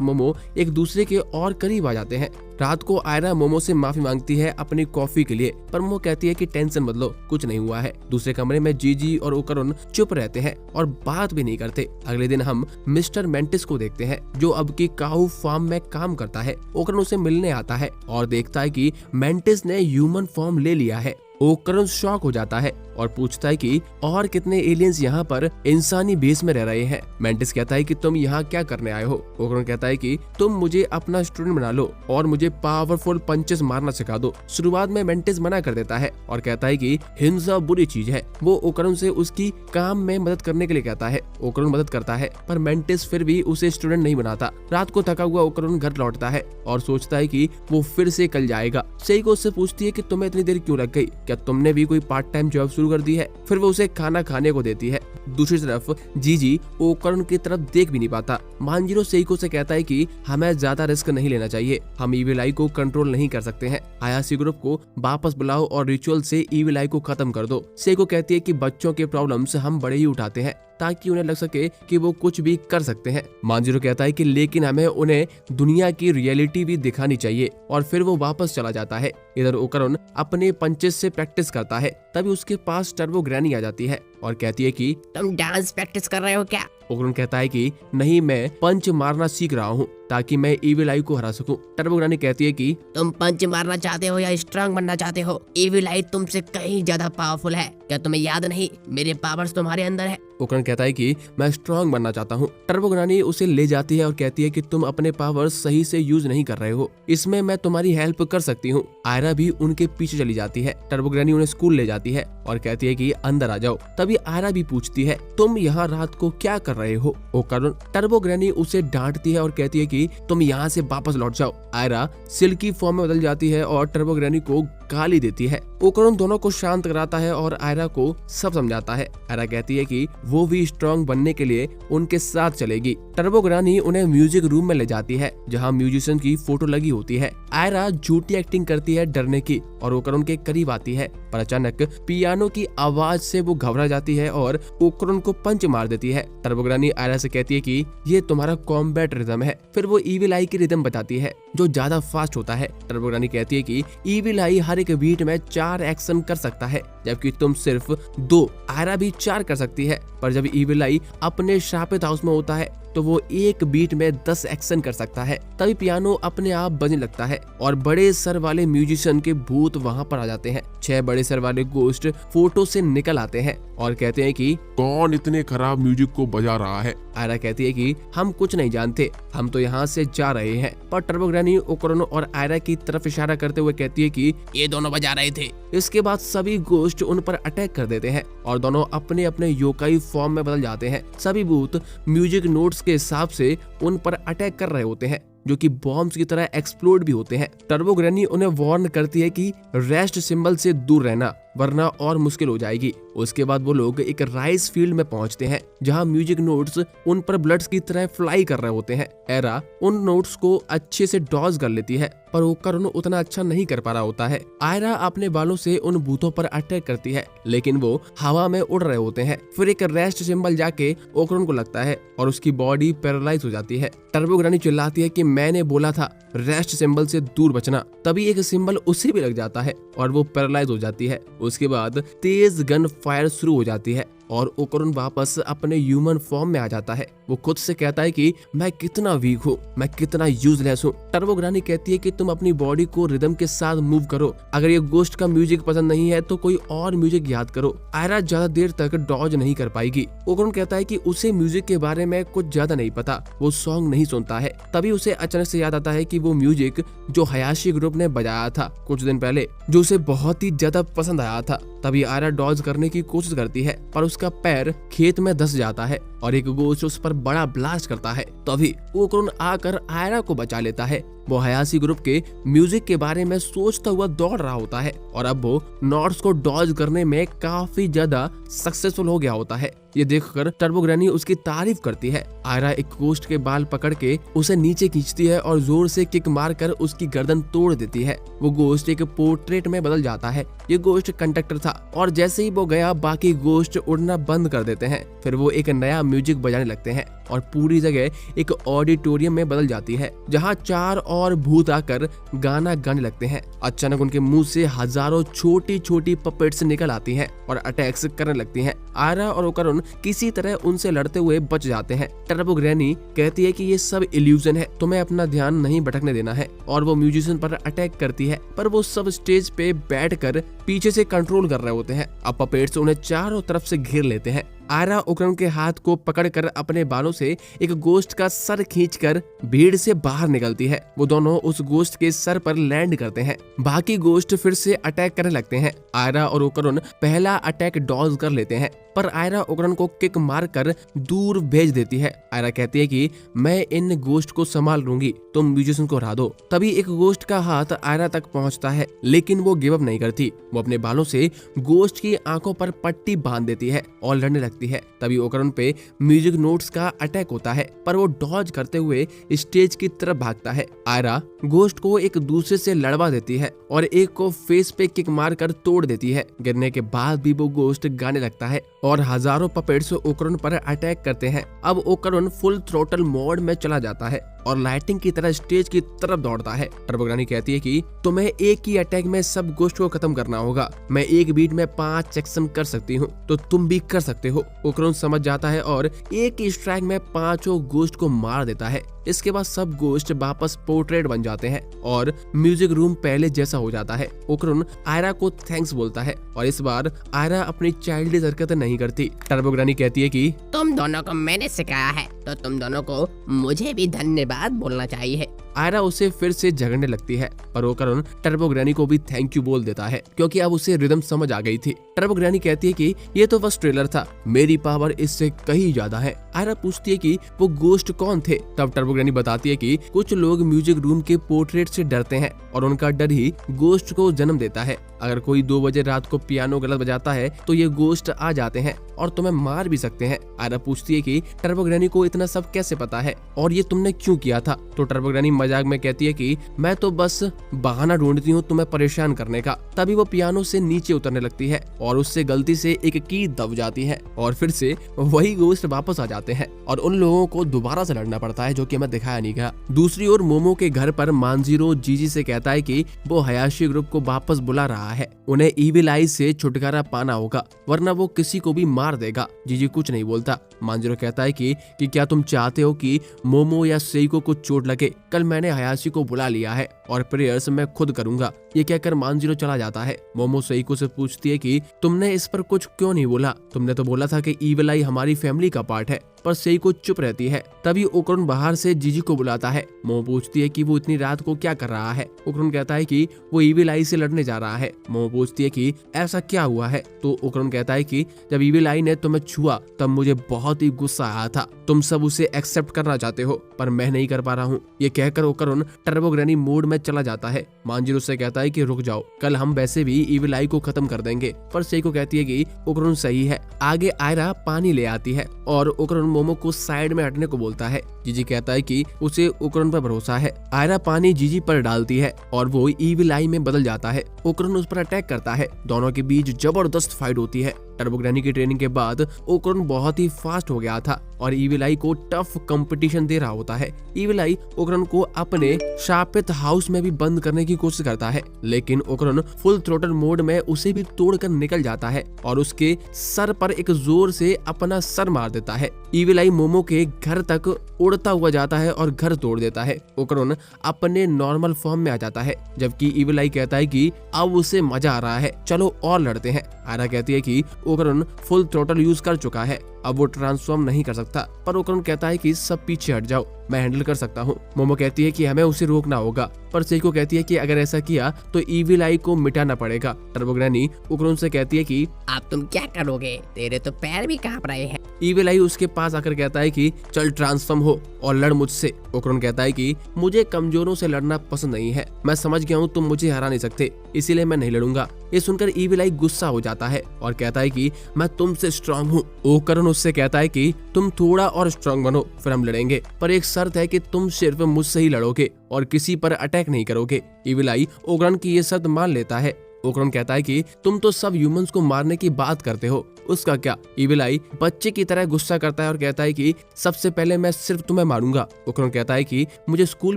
मोमो एक दूसरे के और करीब आ जाते हैं। रात को आयरा मोमो से माफी मांगती है अपनी कॉफी के लिए पर मोमो कहती है कि टेंशन मत लो, कुछ नहीं हुआ है। दूसरे कमरे में जीजी और ओकरन चुप रहते हैं और बात भी नहीं करते। अगले दिन हम मिस्टर मेंटिस को देखते हैं जो अब की काऊ फार्म में काम करता है। ओकरन उसे मिलने आता है और देखता है कि मेंटिस ने ह्यूमन फॉर्म ले लिया है। ओकरन शॉक हो जाता है और पूछता है कि और कितने एलियंस यहाँ पर इंसानी बेस में रह रहे हैं। मेंटिस कहता है कि तुम यहाँ क्या करने आए हो। ओकरन कहता है कि तुम मुझे अपना स्टूडेंट बना लो और मुझे पावरफुल पंचेस मारना सिखा दो। शुरुआत में मेंटिस मना कर देता है और कहता है कि हिंसा बुरी चीज है। वो ओकरन से उसकी काम में मदद करने के लिए कहता है। ओकरन मदद करता है पर मेंटिस फिर भी उसे स्टूडेंट नहीं बनाता। रात को थका हुआ ओकरन घर लौटता है और सोचता है कि वो फिर से कल जाएगा। सेइको उससे पूछती है कि तुम्हें इतनी देर क्यों लग गई, क्या तुमने भी कोई पार्ट टाइम जॉब शुरू कर दी है। फिर वो उसे खाना खाने को देती है। दूसरी तरफ जीजी ओकरन की तरफ देख भी नहीं पाता। मानजीरो सेइको से कहता है कि हमें ज्यादा रिस्क नहीं लेना चाहिए, हम इविल आई को कंट्रोल नहीं कर सकते हैं। हायाशी ग्रुप को वापस बुलाओ और रिचुअल से इविल आई को खत्म कर दो। सेइको कहती है कि बच्चों के प्रॉब्लम्स हम बड़े ही उठाते हैं ताकि उन्हें लग सके कि वो कुछ भी कर सकते हैं। मानजीरो कहता है कि लेकिन हमें उन्हें दुनिया की रियलिटी भी दिखानी चाहिए और फिर वो वापस चला जाता है। इधर ओकरन अपने पंचेस से प्रैक्टिस करता है। तभी उसके पास टर्बो ग्रैनी आ जाती है और कहती है कि तुम डांस प्रैक्टिस कर रहे हो क्या? ओकरन कहता है कि नहीं, मैं पंच मारना सीख रहा हूँ ताकि मैं इविल आई को हरा सकूं। टर्बो ग्रैनी कहती है कि तुम पंच मारना चाहते हो या स्ट्रांग बनना चाहते हो? इविल आई तुमसे कहीं ज्यादा पावरफुल है, क्या तुम्हें याद नहीं? मेरे पावर्स तुम्हारे अंदर है। ओकरन कहता है कि मैं स्ट्रांग बनना चाहता हूँ। टर्बो ग्रैनी उसे ले जाती है और कहती है कि तुम अपने पावर्स सही से यूज नहीं कर रहे हो, इसमें मैं तुम्हारी हेल्प कर सकती हूँ। आयरा भी उनके पीछे चली जाती है। टर्बो ग्रैनी उन्हें स्कूल ले जाती है और कहती है कि अंदर आ जाओ। तभी आयरा भी पूछती है तुम यहाँ रात को क्या कर रहे हो। ओकरन टर्बो ग्रैनी उसे डांटती है और कहती है कि तुम यहाँ से वापस लौट जाओ। आयरा सिल्की फॉर्म में बदल जाती है और टर्बो ग्रैनी को गाली देती है। ओकरन दोनों को शांत कराता है और आयरा को सब समझाता है। आयरा कहती है कि वो भी स्ट्रांग बनने के लिए उनके साथ चलेगी। टर्बो ग्रैनी उन्हें म्यूजिक रूम में ले जाती है जहाँ म्यूजिशियन की फोटो लगी होती है। आयरा झूठी एक्टिंग करती है डरने की और ओकरन के करीब आती है पर अचानक पियानो की आवाज से वो घबरा जाती है और ओकरन को पंच मार देती है। टर्बो ग्रैनी आयरा से कहती है कि ये तुम्हारा कॉम्बैट रिदम है। फिर वो इविल आई की रिदम बताती है जो ज्यादा फास्ट होता है। टर्बो ग्रैनी कहती है कि इविल आई हर एक बीट में 4 एक्शन कर सकता है जबकि तुम सिर्फ 2। आयरा भी 4 कर सकती है पर जब इविल आई अपने शापित हाउस में होता है तो वो एक बीट में 10 एक्शन कर सकता है। तभी पियानो अपने आप बजने लगता है और बड़े सर वाले म्यूजिशियन के भूत वहाँ पर आ जाते हैं। 6 बड़े सर वाले गोस्ट फोटो से निकल आते हैं और कहते हैं कि कौन इतने खराब म्यूजिक को बजा रहा है। आयरा कहती है कि हम कुछ नहीं जानते, हम तो यहाँ से जा रहे हैं। पर टर्बो ग्रैनी ओकरन और आयरा की तरफ इशारा करते हुए कहती है कि ये दोनों बजा रहे थे। इसके बाद सभी गोस्ट उन पर अटैक कर देते हैं और दोनों अपने अपने योकाई फॉर्म में बदल जाते हैं। सभी भूत म्यूजिक नोट्स के हिसाब से उन पर अटैक कर रहे होते हैं जो कि बॉम्ब्स की तरह एक्सप्लोड भी होते हैं। टर्बो ग्रैनी उन्हें वार्न करती है कि रेस्ट सिंबल से दूर रहना, वरना और मुश्किल हो जाएगी। उसके बाद वो लोग एक राइस फील्ड में पहुंचते हैं जहां म्यूजिक नोट्स उन पर ब्लड्स की तरह फ्लाई कर रहे होते हैं। एरा उन नोट्स को अच्छे से डॉज कर लेती है पर ओकरुन उतना अच्छा नहीं कर पा रहा होता है। आयरा अपने बालों से उन भूतों पर अटैक करती है लेकिन वो हवा में उड़ रहे होते हैं। फिर एक रेस्ट सिंबल जाके ओकरुन को लगता है और उसकी बॉडी पैरालाइज हो जाती है। टर्बो ग्रैनी चिल्लाती है कि मैंने बोला था रेस्ट सिंबल से दूर बचना। तभी एक सिंबल उसे भी लग जाता है और वो पैरालाइज हो जाती है। उसके बाद तेज गन फायर शुरू हो जाती है और ओकरुन वापस अपने ह्यूमन फॉर्म में आ जाता है। वो खुद से कहता है कि मैं कितना वीक हूँ, मैं कितना यूजलेस हूँ। टर्बो ग्रैनी कहती है कि तुम अपनी बॉडी को रिदम के साथ मूव करो। अगर ये गोस्ट का म्यूजिक पसंद नहीं है तो कोई और म्यूजिक याद करो। आयरा ज्यादा देर तक डॉज नहीं कर पाएगी। ओकरुन कहता है कि उसे म्यूजिक के बारे में कुछ ज्यादा नहीं पता, वो सॉन्ग नहीं सुनता है। तभी उसे अचानक से याद आता है कि वो म्यूजिक जो हयाशी ग्रुप ने बजाया था कुछ दिन पहले, जो उसे बहुत ही ज्यादा पसंद आया था। तभी आयरा डॉज करने की कोशिश करती है पर उसका पैर खेत में धंस जाता है और एक गोश्त उस पर बड़ा ब्लास्ट करता है। तभी ओकरुन आकर आयरा को बचा लेता है। वो हयाशी ग्रुप के म्यूजिक के बारे में सोचता हुआ दौड़ रहा होता है और अब वो नॉट्स को डॉज करने में काफी ज्यादा सक्सेसफुल हो गया होता है। ये देखकर टर्बो ग्रैनी उसकी तारीफ करती है। आयरा एक गोश्त के बाल पकड़ के उसे नीचे खींचती है और जोर से किक मारकर उसकी गर्दन तोड़ देती है। वो गोश्त एक पोर्ट्रेट में बदल जाता है। ये गोश्त कंडक्टर था और जैसे ही वो गया बाकी गोश्त उड़ना बंद कर देते हैं। फिर वो एक नया म्यूजिक बजाने लगते हैं और पूरी जगह एक ऑडिटोरियम में बदल जाती है जहाँ 4 और भूत आकर गाना गाने लगते हैं। अचानक उनके मुंह से हजारों छोटी छोटी पपेट्स निकल आती हैं और अटैक्स करने लगती हैं। आयरा और ओकरुन किसी तरह उनसे लड़ते हुए बच जाते हैं। टर्बो ग्रैनी कहती है कि ये सब इल्यूजन है, तुम्हें अपना ध्यान नहीं भटकने देना है और वो म्यूजिशियन पर अटैक करती है पर वो सब स्टेज पे बैठकर पीछे से कंट्रोल कर रहे होते हैं। अब पपेट्स उन्हें चारों तरफ से घेर लेते हैं। आयरा ओकरुन के हाथ को पकड़कर अपने बालों से एक गोश्त का सर खींचकर भीड़ से बाहर निकलती है। वो दोनों उस गोश्त के सर पर लैंड करते हैं। बाकी गोश्त फिर से अटैक करने लगते हैं। आयरा और ओकरुन पहला अटैक डॉज कर लेते हैं पर आयरा ओकरुन को किक मारकर दूर भेज देती है। आयरा कहती है कि मैं इन गोश्त को संभाल लूंगी, तुम म्यूजिशियन को हरा दो। तभी एक गोश्त का हाथ आयरा तक पहुंचता है लेकिन वो गिव अप नहीं करती। वो अपने बालों से गोश्त की आंखों पर पट्टी बांध देती है और लड़ने लगती है। तभी ओकरुन पे म्यूजिक नोट्स का अटैक होता है पर वो डॉज करते हुए स्टेज की तरफ भागता है। आयरा गोश्त को एक दूसरे से लड़वा देती है और एक को फेस पे किक मारकर तोड़ देती है। गिरने के बाद भी वो गोश्त गाने लगता है और हजारों पपेट्स ओकरुन पर अटैक करते हैं। अब ओकरुन फुल थ्रोटल मोड में चला जाता है और लाइटिंग की तरह स्टेज की तरफ दौड़ता है। टर्बो ग्रैनी कहती है कि तुम्हें एक ही अटैक में सब गोश्त को खत्म करना होगा। मैं एक बीट में 5 सेक्शन कर सकती हूँ तो तुम भी कर सकते हो। ओकरुन समझ जाता है और एक ही स्ट्राइक में 5 गोश्त को मार देता है। इसके बाद सब गोश्त वापस पोर्ट्रेट बन जाते हैं और म्यूजिक रूम पहले जैसा हो जाता है। ओकरुन आयरा को थैंक्स बोलता है और इस बार आयरा अपनी चाइल्डिश हरकतें नहीं करती। टर्बो ग्रैनी कहती है कि तुम दोनों को मैंने सिखाया है तो तुम दोनों को मुझे भी धन्यवाद बोलना चाहिए। आयरा उसे फिर से झगड़ने लगती है पर ओकरुन टर्बो ग्रैनी को भी थैंक यू बोल देता है क्योंकि अब उसे रिदम समझ आ गई थी। टर्बो ग्रैनी कहती है कि ये तो बस ट्रेलर था, मेरी पावर इससे कहीं ज्यादा है। आयरा पूछती है कि वो गोश्त कौन थे। तब टर्बो ग्रैनी बताती है कि कुछ लोग म्यूजिक रूम के पोर्ट्रेट से डरते हैं और उनका डर ही गोश्त को जन्म देता है। अगर कोई 2 बजे रात को पियानो गलत बजाता है तो ये गोश्त आ जाते हैं और तुम्हें मार भी सकते हैं। आयरा पूछती है कि टर्बो ग्रैनी को इतना सब कैसे पता है और ये तुमने क्यों किया था। तो टर्बो ग्रैनी मजाक में कहती है कि मैं तो बस बहाना ढूंढती हूँ तुम्हें परेशान करने का। तभी वो पियानो से नीचे उतरने लगती है और उससे गलती से एक की दब जाती है और फिर से वही गोश्त वापस आ जाते हैं और उन लोगों को दोबारा से लड़ना पड़ता है जो कि हमें दिखाया नहीं गया। दूसरी ओर मोमो के घर पर मांजीरो जीजी से कहता है कि वो हयाशी ग्रुप को वापस बुला रहा है, उन्हें इविल आई से छुटकारा पाना होगा वरना वो किसी को भी मार देगा। जीजी कुछ नहीं बोलता। मांजीरो कहता है कि क्या तुम चाहते हो कि मोमो या सेइको को चोट लगे। कल मैंने हयाशी को बुला लिया है और प्रेयर्स मैं खुद करूंगा। ये कहकर मांजीरो चला जाता है। मोमो सेइको से पूछती है कि तुमने इस पर कुछ क्यों नहीं बोला, तुमने तो बोला था कि इविल आई हमारी फैमिली का पार्ट है। पर सेइको चुप रहती है। तभी ओकरुन बाहर से जीजी को बुलाता है। मोमो पूछती है कि वो इतनी रात को क्या कर रहा है। ओकरुन कहता है कि वो इविल आई से लड़ने जा रहा है। मोमो पूछती है कि ऐसा क्या हुआ है। तो ओकरुन कहता है कि जब इविल आई ईविल ने तुम्हें छुआ तब मुझे बहुत ही गुस्सा आया था। तुम सब उसे एक्सेप्ट करना चाहते हो पर मैं नहीं कर पा रहा हूँ। ये कहकर ओकरुन टर्बो ग्रैनी मोड में चला जाता है। मांजिरो से कहता है कि रुक जाओ, कल हम वैसे भी ईविल आई को खत्म कर देंगे। पर सेइको कहती है कि ओकरुन सही है। आगे आयरा पानी ले आती है और ओकरुन मोमो को साइड में हटने को बोलता है। जीजी कहता है कि उसे ओकरुन पर भरोसा है। आयरा पानी जीजी पर डालती है और वो ईविल आई में बदल जाता है। ओकरुन उस पर अटैक करता है। दोनों के बीच जबरदस्त फाइट होती है। टर्बो ग्रैनी की ट्रेनिंग के बाद ओकरुन बहुत ही फास्ट हो गया था और ईविल आई को टफ कंपटीशन दे रहा होता है। ईविल आई ओकरुन को अपने शापित हाउस में भी बंद करने की कोशिश करता है, लेकिन ओकरुन फुल थ्रोटल मोड में उसे भी तोड़कर निकल जाता है और उसके सर पर एक जोर से अपना सर मार देता है। ईविल आई मोमो के घर तक उड़ता हुआ जाता है और घर तोड़ देता है। ओकरुन अपने नॉर्मल फॉर्म में आ जाता है, जबकि ईविल आई कहता है कि अब उसे मजा आ रहा है, चलो और लड़ते हैं। आयरा कहती है कि ओकरुन फुल थ्रोटल यूज कर चुका है, अब वो ट्रांसफॉर्म नहीं कर सकता। पर ओकरुन कहता है कि सब पीछे हट जाओ, मैं हैंडल कर सकता हूँ। मोमो कहती है कि हमें उसे रोकना होगा, पर सेइको कहती है कि अगर ऐसा किया तो ईविल आई को मिटाना पड़ेगा। टर्बो ग्रैनी ओकरुन से कहती है कि अब तुम क्या करोगे, तेरे तो पैर भी कांप रहे हैं। ईविल आई उसके पास आकर कहता है कि चल ट्रांसफॉर्म हो और लड़ मुझसे। ओकरुन कहता है कि मुझे कमजोरों से लड़ना पसंद नहीं है, मैं समझ गया हूँ तुम मुझे हरा नहीं सकते, इसीलिए मैं नहीं लड़ूंगा। ये सुनकर ईविल आई गुस्सा हो जाता है और कहता है कि मैं तुमसे स्ट्रांग हूँ। ओकरुन उससे कहता है कि तुम थोड़ा और स्ट्रांग बनो फिर हम लड़ेंगे, पर एक शर्त है कि तुम सिर्फ मुझसे ही लड़ोगे और किसी पर अटैक नहीं करोगे। ईविल आई ओकरुन की ये शर्त मान लेता है। ओकरुन कहता है कि तुम तो सब ह्यूमंस को मारने की बात करते हो, उसका क्या। ईविल आई बच्चे की तरह गुस्सा करता है और कहता है कि सबसे पहले मैं सिर्फ तुम्हें मारूंगा। ओकरुन कहता है कि मुझे स्कूल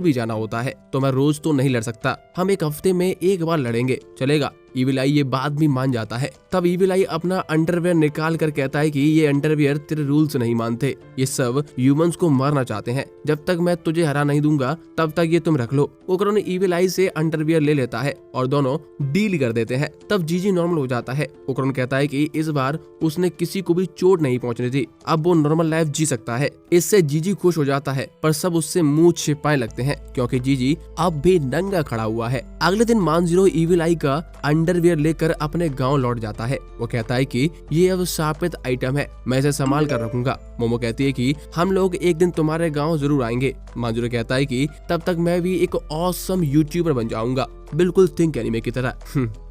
भी जाना होता है तो मैं रोज तो नहीं लड़ सकता, हम एक हफ्ते में एक बार लड़ेंगे, चलेगा। ईविल आई ये बात भी मान जाता है। तब ईविल आई अपना अंडरवेयर निकाल कर कहता है कि ये अंडरवेयर तेरे रूल्स नहीं मानते, ये सब ह्यूमंस को मारना चाहते हैं, जब तक मैं तुझे हरा नहीं दूंगा तब तक ये तुम रख लो। ओकरुन ईविल आई से अंडरवेयर ले लेता है और दोनों डील कर देते हैं। तब जीजी नॉर्मल हो जाता है। ओकरुन कहता है कि इस बार उसने किसी को भी चोट नहीं पहुंचनी थी, अब वो नॉर्मल लाइफ जी सकता है। इससे जीजी खुश हो जाता है, पर सब उससे मुंह छिपाने लगते हैं क्योंकि जीजी अब भी नंगा खड़ा हुआ है। अगले दिन मांजिरो ईविल आई का अंडरवियर लेकर अपने गांव लौट जाता है। वो कहता है कि ये अब शापित आइटम है, मैं इसे संभाल कर रखूंगा। मोमो कहती है कि हम लोग एक दिन तुम्हारे गांव जरूर आएंगे। मांजिरो कहता है कि तब तक मैं भी एक ऑसम यूट्यूबर बन जाऊंगा, बिल्कुल थिंक एनिमे की तरह।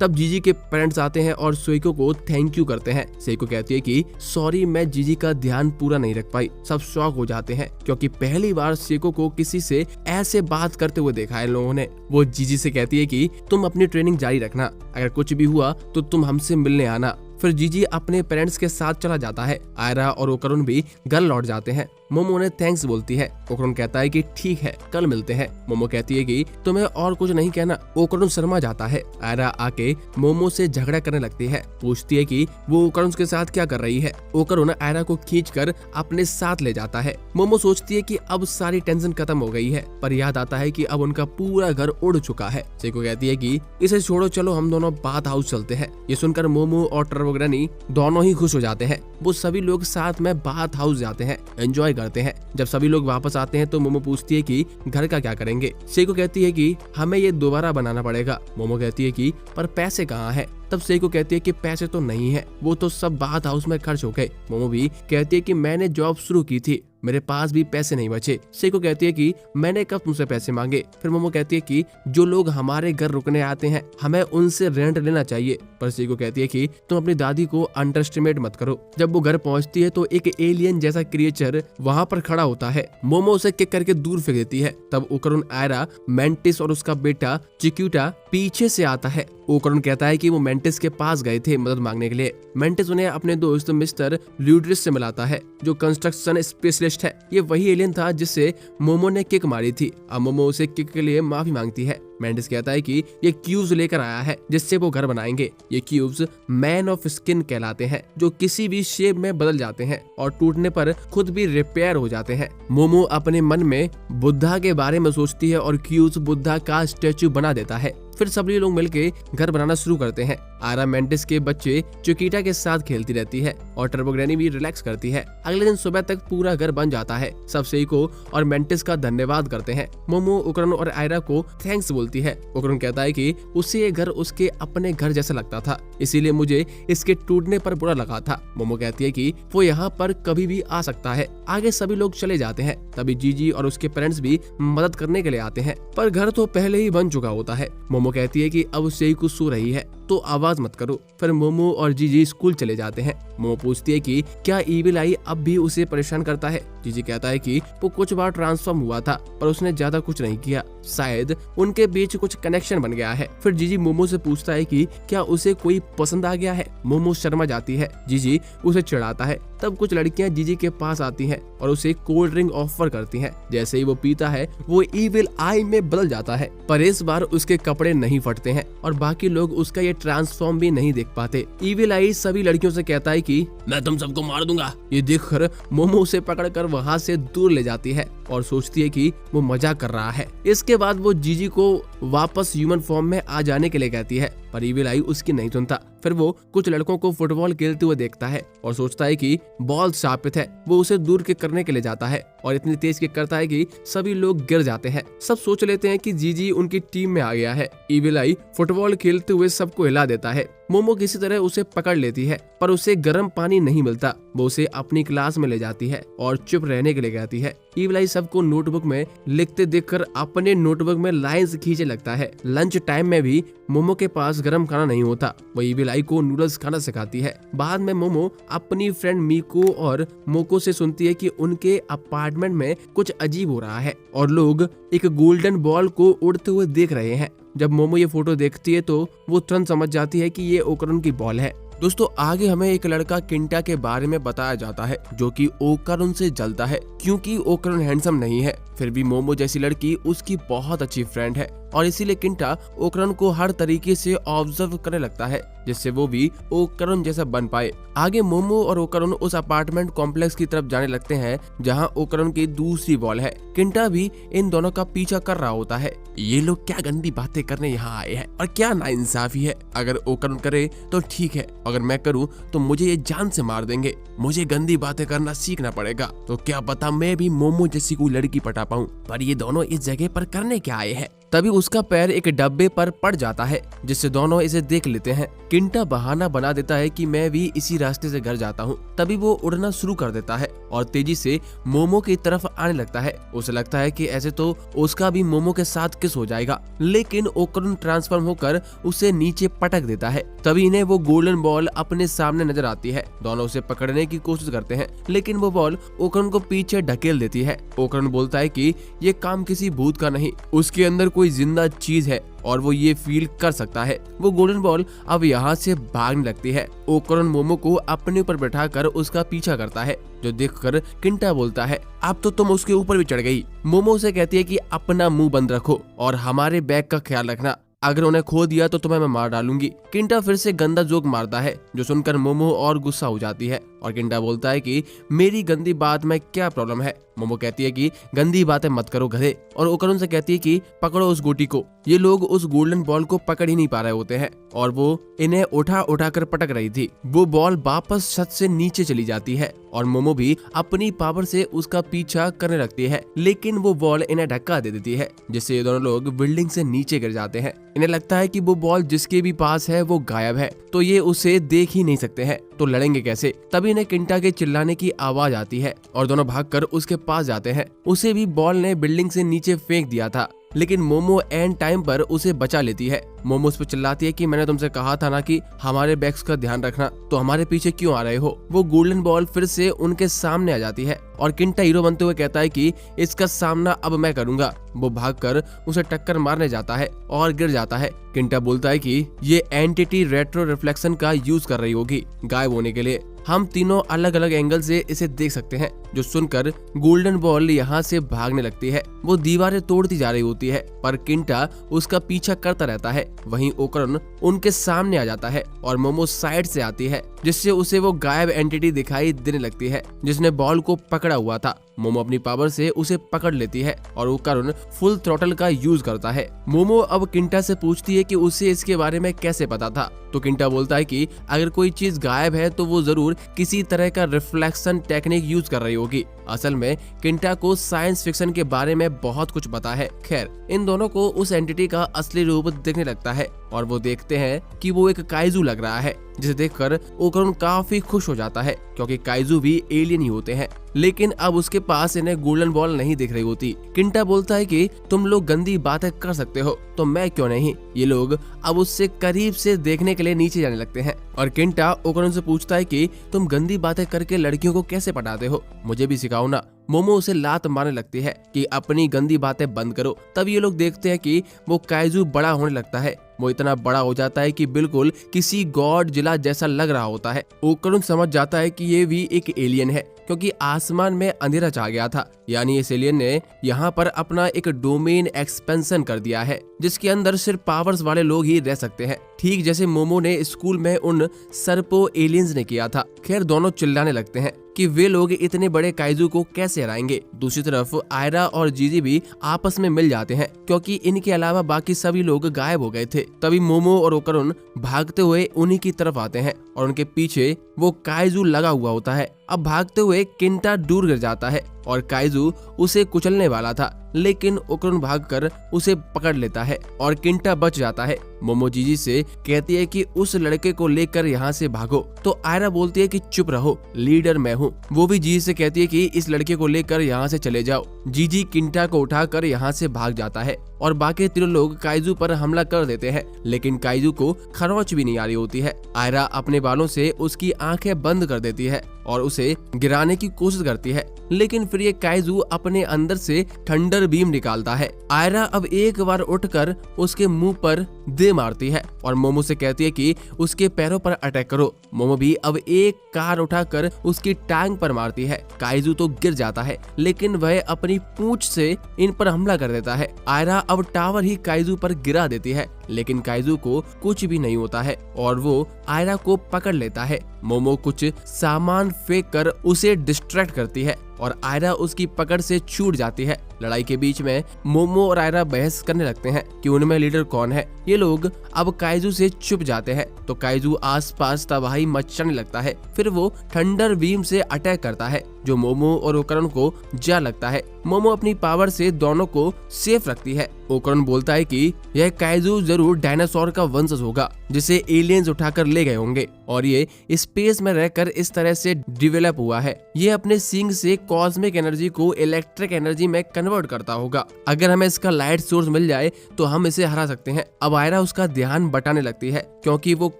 तब जीजी के पेरेंट्स आते हैं और सेइको को थैंक यू करते हैं। सेइको कहती है कि सॉरी मैं जीजी का ध्यान पूरा नहीं रख पाई। सब शॉक हो जाते हैं क्योंकि पहली बार सेइको को किसी से ऐसे बात करते हुए देखा है लोगों ने। वो जीजी से कहती है कि तुम अपनी ट्रेनिंग जारी रखना, अगर कुछ भी हुआ तो तुम हमसे मिलने आना। फिर जीजी अपने पेरेंट्स के साथ चला जाता है। आयरा और ओकरुन भी घर लौट जाते हैं। मोमो उन्हें थैंक्स बोलती है। ओकरुन कहता है कि ठीक है कल मिलते हैं। मोमो कहती है कि तुम्हें और कुछ नहीं कहना। ओकरुन शर्मा जाता है। आयरा आके मोमो से झगड़ा करने लगती है, पूछती है कि वो ओकरुन के साथ क्या कर रही है। ओकरुन आयरा को खींचकर अपने साथ ले जाता है। मोमो सोचती है कि अब सारी टेंशन खत्म हो गई है, पर याद आता है कि अब उनका पूरा घर उड़ चुका है। सेइको कहती है कि इसे छोड़ो, चलो हम दोनों बाथ हाउस चलते हैं। ये सुनकर मोमो और टर्बो ग्रैनी दोनों ही खुश हो जाते हैं। वो सभी लोग साथ में बाथ हाउस जाते हैं, एंजॉय करते हैं। जब सभी लोग वापस आते हैं तो मोमो पूछती है कि घर का क्या करेंगे। सेइको कहती है कि हमें ये दोबारा बनाना पड़ेगा। मोमो कहती है कि पर पैसे कहाँ हैं। तब सेइको कहती है कि पैसे तो नहीं है, वो तो सब बाथ हाउस में खर्च हो गए। मोमो भी कहती है कि मैंने जॉब शुरू की थी, मेरे पास भी पैसे नहीं बचे। सेइको कहती है कि मैंने कब तुमसे पैसे मांगे। फिर मोमो कहती है कि जो लोग हमारे घर रुकने आते हैं हमें उनसे रेंट लेना चाहिए। पर सेइको कहती है कि तुम अपनी दादी को अंडरस्टिमेट मत करो। जब वो घर पहुंचती है तो एक एलियन जैसा क्रिएचर वहां पर खड़ा होता है। मोमो उसे किक करके दूर फेंक देती है। तब ओकरुन, आयरा, मेंटिस और उसका बेटा चिक्यूटा पीछे से आता है। ओकरुन कहता है कि वो मेंटिस के पास गए थे मदद मांगने के लिए। मेंटिस उन्हें अपने दोस्त मिस्टर ल्यूड्रिस से मिलाता है जो कंस्ट्रक्शन स्पेशलिस्ट है। ये वही एलियन था जिससे मोमो ने किक मारी थी। अब मोमो उसे किक के लिए माफी मांगती है। मेंटिस कहता है कि ये क्यूब्स लेकर आया है जिससे वो घर बनाएंगे। ये क्यूब्स मैन ऑफ स्किन कहलाते हैं, जो किसी भी शेप में बदल जाते हैं और टूटने पर खुद भी रिपेयर हो जाते हैं। मोमो अपने मन में बुद्धा के बारे में सोचती है और क्यूब्स बुद्धा का स्टेचू बना देता है। फिर सभी लोग मिलके घर बनाना शुरू करते हैं। आयरा मेंटिस के बच्चे चिकिटा के साथ खेलती रहती है और टर्बो ग्रैनी भी रिलैक्स करती है। अगले दिन सुबह तक पूरा घर बन जाता है। सब सेइको और मेंटिस का धन्यवाद करते हैं। मोमो ओकरन और आयरा को थैंक्स बोलती है। ओकरन कहता है कि उसे ये घर उसके अपने घर जैसा लगता था, इसीलिए मुझे इसके टूटने पर बुरा लगा था। मोमो कहती है कि वो यहाँ पर कभी भी आ सकता है। आगे सभी लोग चले जाते हैं। तभी जीजी और उसके पेरेंट्स भी मदद करने के लिए आते हैं, पर घर तो पहले ही बन चुका होता है। मोमो कहती है कि अब सेइको सो रही है तो आवाज मत करो। फिर मोमो और जीजी स्कूल चले जाते हैं। मोमो पूछती है कि क्या ईविल आई अब भी उसे परेशान करता है। जीजी कहता है कि वो कुछ बार ट्रांसफॉर्म हुआ था पर उसने ज्यादा कुछ नहीं किया, शायद उनके बीच कुछ कनेक्शन बन गया है। फिर जीजी मोमो से पूछता है कि क्या उसे कोई पसंद आ गया है। मोमो शर्मा जाती है। जीजी उसे चिढ़ाता है। तब कुछ लड़कियां जीजी के पास आती हैं और उसे कोल्ड ड्रिंक ऑफर करती हैं। जैसे ही वो पीता है वो ईविल आई में बदल जाता है, पर इस बार उसके कपड़े नहीं फटते हैं और बाकी लोग उसका ये ट्रांसफॉर्म भी नहीं देख पाते। ईविल आई सभी लड़कियों से कहता है कि मैं तुम सबको मार दूंगा। ये देखकर मोमो उसे पकड़कर वहाँ से दूर ले जाती है और सोचती है कि वो मजाक कर रहा है। इसके बाद वो जीजी को वापस ह्यूमन फॉर्म में आ जाने के लिए कहती है, पर ईविल आई उसकी नहीं सुनता। फिर वो कुछ लड़कों को फुटबॉल खेलते हुए देखता है और सोचता है कि बॉल शापित है। वो उसे दूर किक करने के लिए जाता है और इतनी तेज किक करता है कि सभी लोग गिर जाते हैं। सब सोच लेते हैं कि जीजी उनकी टीम में आ गया है। ईविल आई फुटबॉल खेलते हुए सबको हिला देता है। मोमो किसी तरह उसे पकड़ लेती है, पर उसे गर्म पानी नहीं मिलता। वो उसे अपनी क्लास में ले जाती है और चुप रहने के लिए कहती है। ईविल आई सबको नोटबुक में लिखते देखकर अपने नोटबुक में लाइंस खींचने लगता है। लंच टाइम में भी मोमो के पास गर्म खाना नहीं होता। वो ईविल आई को नूडल्स खाना सिखाती है। बाद में मोमो अपनी फ्रेंड मीको और मोको से सुनती है कि उनके अपार्टमेंट में कुछ अजीब हो रहा है और लोग एक गोल्डन बॉल को उड़ते हुए देख रहे हैं। जब मोमो ये फोटो देखती है तो वो तुरंत समझ जाती है कि ये ओकरन की बॉल है। दोस्तों आगे हमें एक लड़का किंटा के बारे में बताया जाता है जो कि ओकरन से जलता है क्योंकि ओकरन हैंडसम नहीं है। फिर भी मोमो जैसी लड़की उसकी बहुत अच्छी फ्रेंड है और इसीलिए किंटा ओकरन को हर तरीके से ऑब्जर्व करने लगता है जिससे वो भी ओकरन जैसा बन पाए। आगे मोमो और ओकरन उस अपार्टमेंट कॉम्प्लेक्स की तरफ जाने लगते हैं जहां ओकरन की दूसरी बॉल है। किंटा भी इन दोनों का पीछा कर रहा होता है। ये लोग क्या गंदी बातें करने यहाँ आए हैं और क्या नाइंसाफी है। अगर ओकरन करे तो ठीक है, अगर मैं करूँ तो मुझे ये जान से मार देंगे। मुझे गंदी बातें करना सीखना पड़ेगा, तो क्या पता मैं भी मोमो जैसी कोई लड़की पटा पाऊं। पर ये दोनों इस जगह पर करने क्या आए हैं। तभी उसका पैर एक डब्बे पर पड़ जाता है जिससे दोनों इसे देख लेते हैं। किंटा बहाना बना देता है कि मैं भी इसी रास्ते से घर जाता हूँ। तभी वो उड़ना शुरू कर देता है और तेजी से मोमो की तरफ आने लगता है। उसे लगता है कि ऐसे तो उसका भी मोमो के साथ किस हो जाएगा, लेकिन ओकरन ट्रांसफॉर्म होकर उसे नीचे पटक देता है। तभी इन्हें वो गोल्डन बॉल अपने सामने नजर आती है। दोनों उसे पकड़ने की कोशिश करते हैं लेकिन वो बॉल ओकरन को पीछे ढकेल देती है। ओकरन बोलता है कि ये काम किसी भूत का नहीं, उसके अंदर कोई जिंदा चीज है और वो ये फील कर सकता है। वो गोल्डन बॉल अब यहाँ से भागने लगती है। ओकरन मोमो को अपने ऊपर बैठाकर उसका पीछा करता है, जो देखकर किंटा बोलता है अब तो तुम उसके ऊपर भी चढ़ गई। मोमो उसे कहती है कि अपना मुंह बंद रखो और हमारे बैग का ख्याल रखना, अगर उन्हें खो दिया तो तुम्हें मैं मार डालूंगी। किंटा फिर से गंदा जोक मारता है जो सुनकर मोमो और गुस्सा हो जाती है और किंटा बोलता है कि मेरी गंदी बात में क्या प्रॉब्लम है। मोमो कहती है कि गंदी बातें मत करो गधे, और ओकरन से कहती है कि पकड़ो उस गोटी को। ये लोग उस गोल्डन बॉल को पकड़ ही नहीं पा रहे होते हैं और वो इन्हें उठा उठा कर पटक रही थी। वो बॉल वापस छत से नीचे चली जाती है और मोमो भी अपनी पावर से उसका पीछा करने लगती है, लेकिन वो बॉल इन्हें धक्का दे देती है जिससे ये दोनों लोग बिल्डिंग से नीचे गिर जाते हैं। इन्हें लगता है कि वो बॉल जिसके भी पास है वो गायब है, तो ये उसे देख ही नहीं सकते हैं, तो लड़ेंगे कैसे। तभी इन्हें किंटा के चिल्लाने की आवाज आती है और दोनों भागकर उसके पास जाते हैं। उसे भी बॉल ने बिल्डिंग से नीचे फेंक दिया था, लेकिन मोमो एंड टाइम पर उसे बचा लेती है। मोमो उस पर चिल्लाती है कि मैंने तुमसे कहा था ना कि हमारे बैग्स का ध्यान रखना, तो हमारे पीछे क्यों आ रहे हो। वो गोल्डन बॉल फिर से उनके सामने आ जाती है और किंटा हीरो बनते हुए कहता है कि इसका सामना अब मैं करूंगा। वो भागकर उसे टक्कर मारने जाता है और गिर जाता है। किंटा बोलता है कि ये एंटिटी रेट्रो रिफ्लेक्शन का यूज कर रही होगी गायब होने के लिए। हम तीनों अलग अलग एंगल से इसे देख सकते हैं। जो सुनकर गोल्डन बॉल यहाँ से भागने लगती है। वो दीवारें तोड़ती जा रही होती है पर किंटा उसका पीछा करता रहता है। वहीं ओकरन उनके सामने आ जाता है और मोमो साइड से आती है, जिससे उसे वो गायब एंटिटी दिखाई देने लगती है जिसने बॉल को पकड़ा हुआ था। मोमो अपनी पावर से उसे पकड़ लेती है और ओकरन फुल थ्रॉटल का यूज करता है। मोमो अब किंटा से पूछती है कि उसे इसके बारे में कैसे पता था, तो किंटा बोलता है कि अगर कोई चीज गायब है तो वो जरूर किसी तरह का रिफ्लेक्शन टेक्निक यूज कर रही होगी। असल में किंटा को साइंस फिक्शन के बारे में बहुत कुछ पता है। खैर, इन दोनों को उस एंटिटी का असली रूप दिखने लगता है और वो देखते हैं कि वो एक काइजू लग रहा है, जिसे देखकर ओकरन काफी खुश हो जाता है क्योंकि काइजू भी एलियन ही होते हैं। लेकिन अब उसके पास इन्हें गोल्डन बॉल नहीं दिख रही होती। किंटा बोलता है कि तुम लोग गंदी बातें कर सकते हो तो मैं क्यों नहीं। ये लोग अब उससे करीब से देखने के लिए नीचे जाने लगते हैं और किंटा ओकरन से पूछता है कि तुम गंदी बातें करके लड़कियों को कैसे पटाते हो, मुझे भी सिखाओ ना। मोमो उसे लात मारने लगती है कि अपनी गंदी बातें बंद करो। तब ये लोग देखते हैं कि वो काइजू बड़ा होने लगता है। वो इतना बड़ा हो जाता है कि बिल्कुल किसी गॉड जिला जैसा लग रहा होता है। ओकरन समझ जाता है कि ये भी एक एलियन है क्योंकि आसमान में अंधेरा छा गया था, यानी इस एलियन ने यहाँ पर अपना एक डोमेन एक्सपेंशन कर दिया है जिसके अंदर सिर्फ पावर्स वाले लोग ही रह सकते हैं, ठीक जैसे मोमो ने स्कूल में उन सर्पो एलियंस ने किया था। खैर, दोनों चिल्लाने लगते हैं कि वे लोग इतने बड़े काइजू को कैसे हराएंगे। दूसरी तरफ आयरा और जीजी भी आपस में मिल जाते हैं क्योंकि इनके अलावा बाकी सभी लोग गायब हो गए थे। तभी मोमो और ओकरन भागते हुए उन्हीं की तरफ आते हैं और उनके पीछे वो काइजू लगा हुआ होता है। अब भागते हुए किंटा दूर गिर जाता है और काइजू उसे कुचलने वाला था, लेकिन ओकरन भागकर उसे पकड़ लेता है और किंटा बच जाता है। मोमो जीजी से कहती है कि उस लड़के को लेकर यहाँ से भागो, तो आयरा बोलती है कि चुप रहो, लीडर मैं हूँ। वो भी जीजी से कहती है कि इस लड़के को लेकर यहाँ से चले जाओ। जीजी किंटा को उठाकर यहाँ से भाग जाता है और बाकी तीनों लोग काइजू पर हमला कर देते हैं, लेकिन काइजू को खरोंच भी नहीं आ रही होती है। आयरा अपने बालों से उसकी आंखें बंद कर देती है और उसे गिराने की कोशिश करती है, लेकिन फिर ये काइजू अपने अंदर से थंडर बीम निकालता है। आयरा अब एक बार उठकर उसके मुंह पर दे मारती है और मोमो से कहती है कि उसके पैरों पर अटैक करो। मोमो भी अब एक कार उठाकर उसकी टांग पर मारती है। काइजू तो गिर जाता है, लेकिन वह अपनी पूंछ से इन पर हमला कर देता है। आयरा अब टावर ही काइजू पर गिरा देती है, लेकिन काइजू को कुछ भी नहीं होता है और वो आयरा को पकड़ लेता है। मोमो कुछ सामान फेंक कर उसे डिस्ट्रैक्ट करती है और आयरा उसकी पकड़ से छूट जाती है। लड़ाई के बीच में मोमो और आयरा बहस करने लगते हैं कि उनमें लीडर कौन है। ये लोग अब काइजू से छुप जाते हैं तो काइजू आसपास तबाही मचाने लगता है। फिर वो थंडर बीम से अटैक करता है जो मोमो और ओकरन को जा लगता है। मोमो अपनी पावर से दोनों को सेफ रखती है। ओकरन बोलता है कि यह काइजू जरूर डायनासोर का वंशज होगा जिसे एलियंस उठाकर ले गए होंगे और ये स्पेस में रहकर इस तरह से डेवलप हुआ है। ये अपने सींग से कॉस्मिक एनर्जी को इलेक्ट्रिक एनर्जी में कन्वर्ट करता होगा। अगर हमें इसका लाइट सोर्स मिल जाए तो हम इसे हरा सकते हैं। अब आयरा उसका ध्यान बटाने लगती है क्योंकि वो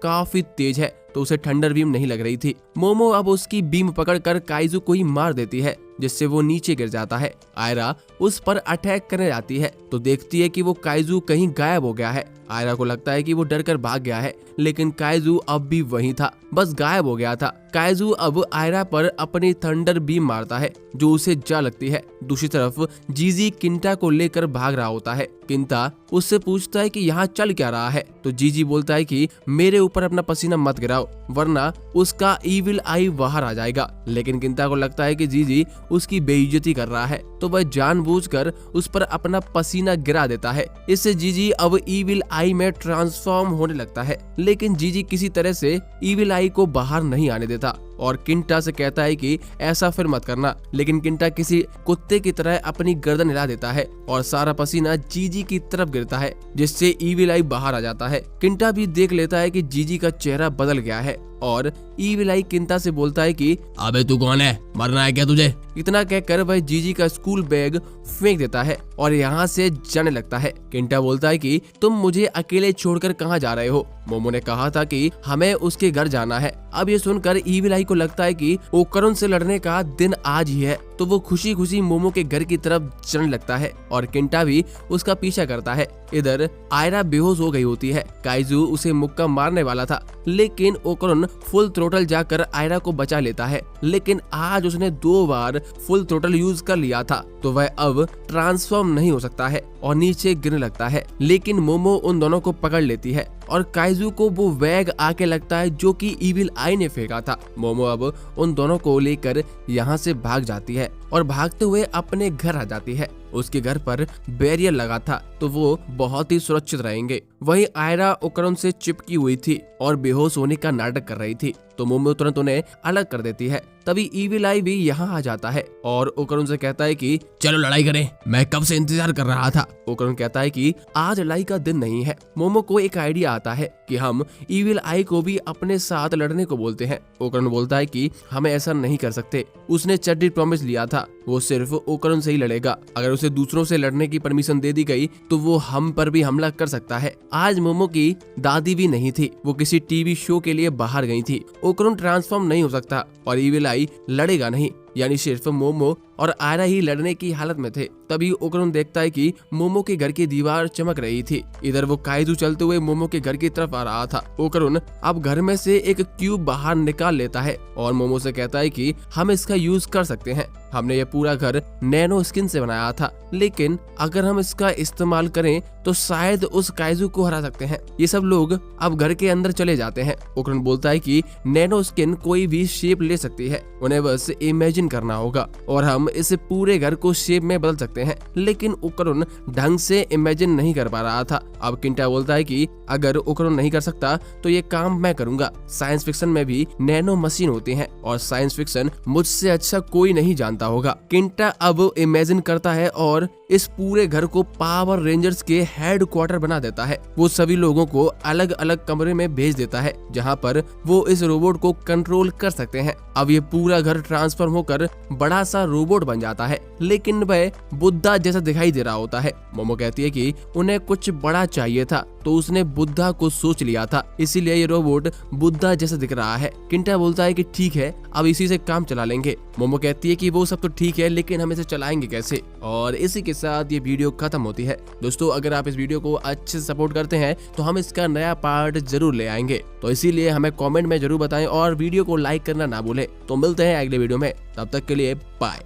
काफी तेज है तो उसे थंडर बीम नहीं लग रही थी। मोमो अब उसकी बीम पकड़कर काइजू को ही मार देती है जिससे वो नीचे गिर जाता है। आयरा उस पर अटैक करने जाती है तो देखती है कि वो काइजू कहीं गायब हो गया है। आयरा को लगता है कि वो डर कर भाग गया है, लेकिन काइजू अब भी वहीं था, बस गायब हो गया था। काइजू अब आयरा पर अपनी थंडर बीम मारता है जो उसे जा लगती है। दूसरी तरफ जीजी किंटा को लेकर भाग रहा होता है। किंटा उससे पूछता है कि यहाँ चल क्या रहा है, तो जीजी बोलता है कि मेरे ऊपर अपना पसीना मत गिराओ वरना उसका ईविल आई बाहर आ जाएगा। लेकिन किंटा को लगता है कि जीजी उसकी बेइज्जती कर रहा है तो वह जानबूझकर उस पर अपना पसीना गिरा देता है। इससे जीजी अब ईविल आई में ट्रांसफॉर्म होने लगता है, लेकिन जीजी किसी तरह से ईविल आई को बाहर नहीं आने देता और किंटा से कहता है कि ऐसा फिर मत करना। लेकिन किंटा किसी कुत्ते की तरह अपनी गर्दन हिला देता है और सारा पसीना जीजी की तरफ गिरता है जिससे ईविल आई बाहर आ जाता है। किंटा भी देख लेता है कि जीजी का चेहरा बदल गया है और ईविल आई किंटा से बोलता है कि अबे तू कौन है, मरना है क्या तुझे? इतना कहकर वह जीजी का स्कूल बैग फेंक देता है और यहाँ से जाने लगता है। किंटा बोलता है कि तुम मुझे अकेले छोड़कर कहाँ जा रहे हो? मोमो ने कहा था कि हमें उसके घर जाना है। अब ये सुनकर ईविल आई को लगता है कि ओकरुन से लड़ने का दिन आज ही है, तो वो खुशी खुशी मोमो के घर की तरफ चलने लगता है और किंटा भी उसका पीछा करता है। इधर आयरा बेहोश हो गई होती है। काइजू उसे मुक्का मारने वाला था, लेकिन ओकरुन फुल थ्रोटल जाकर आयरा को बचा लेता है। लेकिन आज उसने 2 बार फुल थ्रोटल यूज कर लिया था, तो वह अब ट्रांसफॉर्म नहीं हो सकता है और नीचे गिरने लगता है। लेकिन मोमो उन दोनों को पकड़ लेती है और काइजू को वो बैग आके लगता है जो कि इविल आई ने फेंका था। मोमो अब उन दोनों को लेकर यहाँ से भाग जाती है और भागते हुए अपने घर आ जाती है। उसके घर पर बैरियर लगा था, तो वो बहुत ही सुरक्षित रहेंगे। वहीं आयरा ओकरुन से चिपकी हुई थी और बेहोश होने का नाटक कर रही थी, तो मोमो तुरंत उन्हें अलग कर देती है। तभी इविल आई भी यहाँ आ जाता है और ओकरुन से कहता है कि चलो लड़ाई करें, मैं कब से इंतजार कर रहा था। ओकरुन कहता है कि आज लड़ाई का दिन नहीं है। मोमो को एक आइडिया आता है कि हम इविल आई को भी अपने साथ लड़ने को बोलते हैं। ओकरुन बोलता है कि हमें ऐसा नहीं कर सकते, उसने चड्डी प्रॉमिस लिया था, वो सिर्फ ओकरुन से ही लड़ेगा। अगर उसे दूसरों से लड़ने की परमिशन दे दी गई तो वो हम पर भी हमला कर सकता है। आज मोमो की दादी भी नहीं थी, वो किसी टीवी शो के लिए बाहर गई थी। ओकरुन ट्रांसफॉर्म नहीं हो सकता और इविल आई लड़ेगा नहीं, यानी सिर्फ मोमो और आयरा ही लड़ने की हालत में थे। तभी ओकरुन देखता है कि मोमो के घर की दीवार चमक रही थी। इधर वो काइजू चलते हुए मोमो के घर की तरफ आ रहा था। ओकरुन अब घर में से एक क्यूब बाहर निकाल लेता है और मोमो से कहता है कि हम इसका यूज कर सकते हैं। हमने ये पूरा घर नैनो स्किन से बनाया था, लेकिन अगर हम इसका इस्तेमाल करें तो शायद उस काइजू को हरा सकते हैं। ये सब लोग अब घर के अंदर चले जाते हैं। ओकरुन बोलता है कि नैनो स्किन कोई भी शेप ले सकती है, उन्हें बस इमेजिन करना होगा और हम इस पूरे घर को शेप में बदल सकते हैं। लेकिन ओकरुन ढंग से इमेजिन नहीं कर पा रहा था। अब किंटा बोलता है कि अगर ओकरुन नहीं कर सकता तो ये काम मैं करूंगा। साइंस फिक्शन में भी नैनो मशीन होती हैं और साइंस फिक्शन मुझसे अच्छा कोई नहीं जानता होगा। किंटा अब इमेजिन करता है और इस पूरे घर को पावर रेंजर्स के हेड क्वार्टर बना देता है। वो सभी लोगों को अलग अलग कमरे में भेज देता है जहाँ पर वो इस रोबोट को कंट्रोल कर सकते हैं। अब ये पूरा घर ट्रांसफॉर्म होकर बड़ा सा रोबोट बन जाता है, लेकिन वह बुद्धा जैसा दिखाई दे रहा होता है। मोमो कहती है कि उन्हें कुछ बड़ा चाहिए था, तो उसने बुद्धा को सोच लिया था, इसीलिए ये रोबोट बुद्धा जैसा दिख रहा है। किंटा बोलता है कि ठीक है, अब इसी से काम चला लेंगे। मोमो कहती है कि वो सब तो ठीक है, लेकिन हम इसे चलाएंगे कैसे। और इसी के साथ ये वीडियो खत्म होती है। दोस्तों, अगर आप इस वीडियो को अच्छे से सपोर्ट करते हैं तो हम इसका नया पार्ट जरूर ले आएंगे, तो इसीलिए हमें कमेंट में जरूर बताएं और वीडियो को लाइक करना ना भूलें। तो मिलते हैं अगले वीडियो में, तब तक के लिए बाय।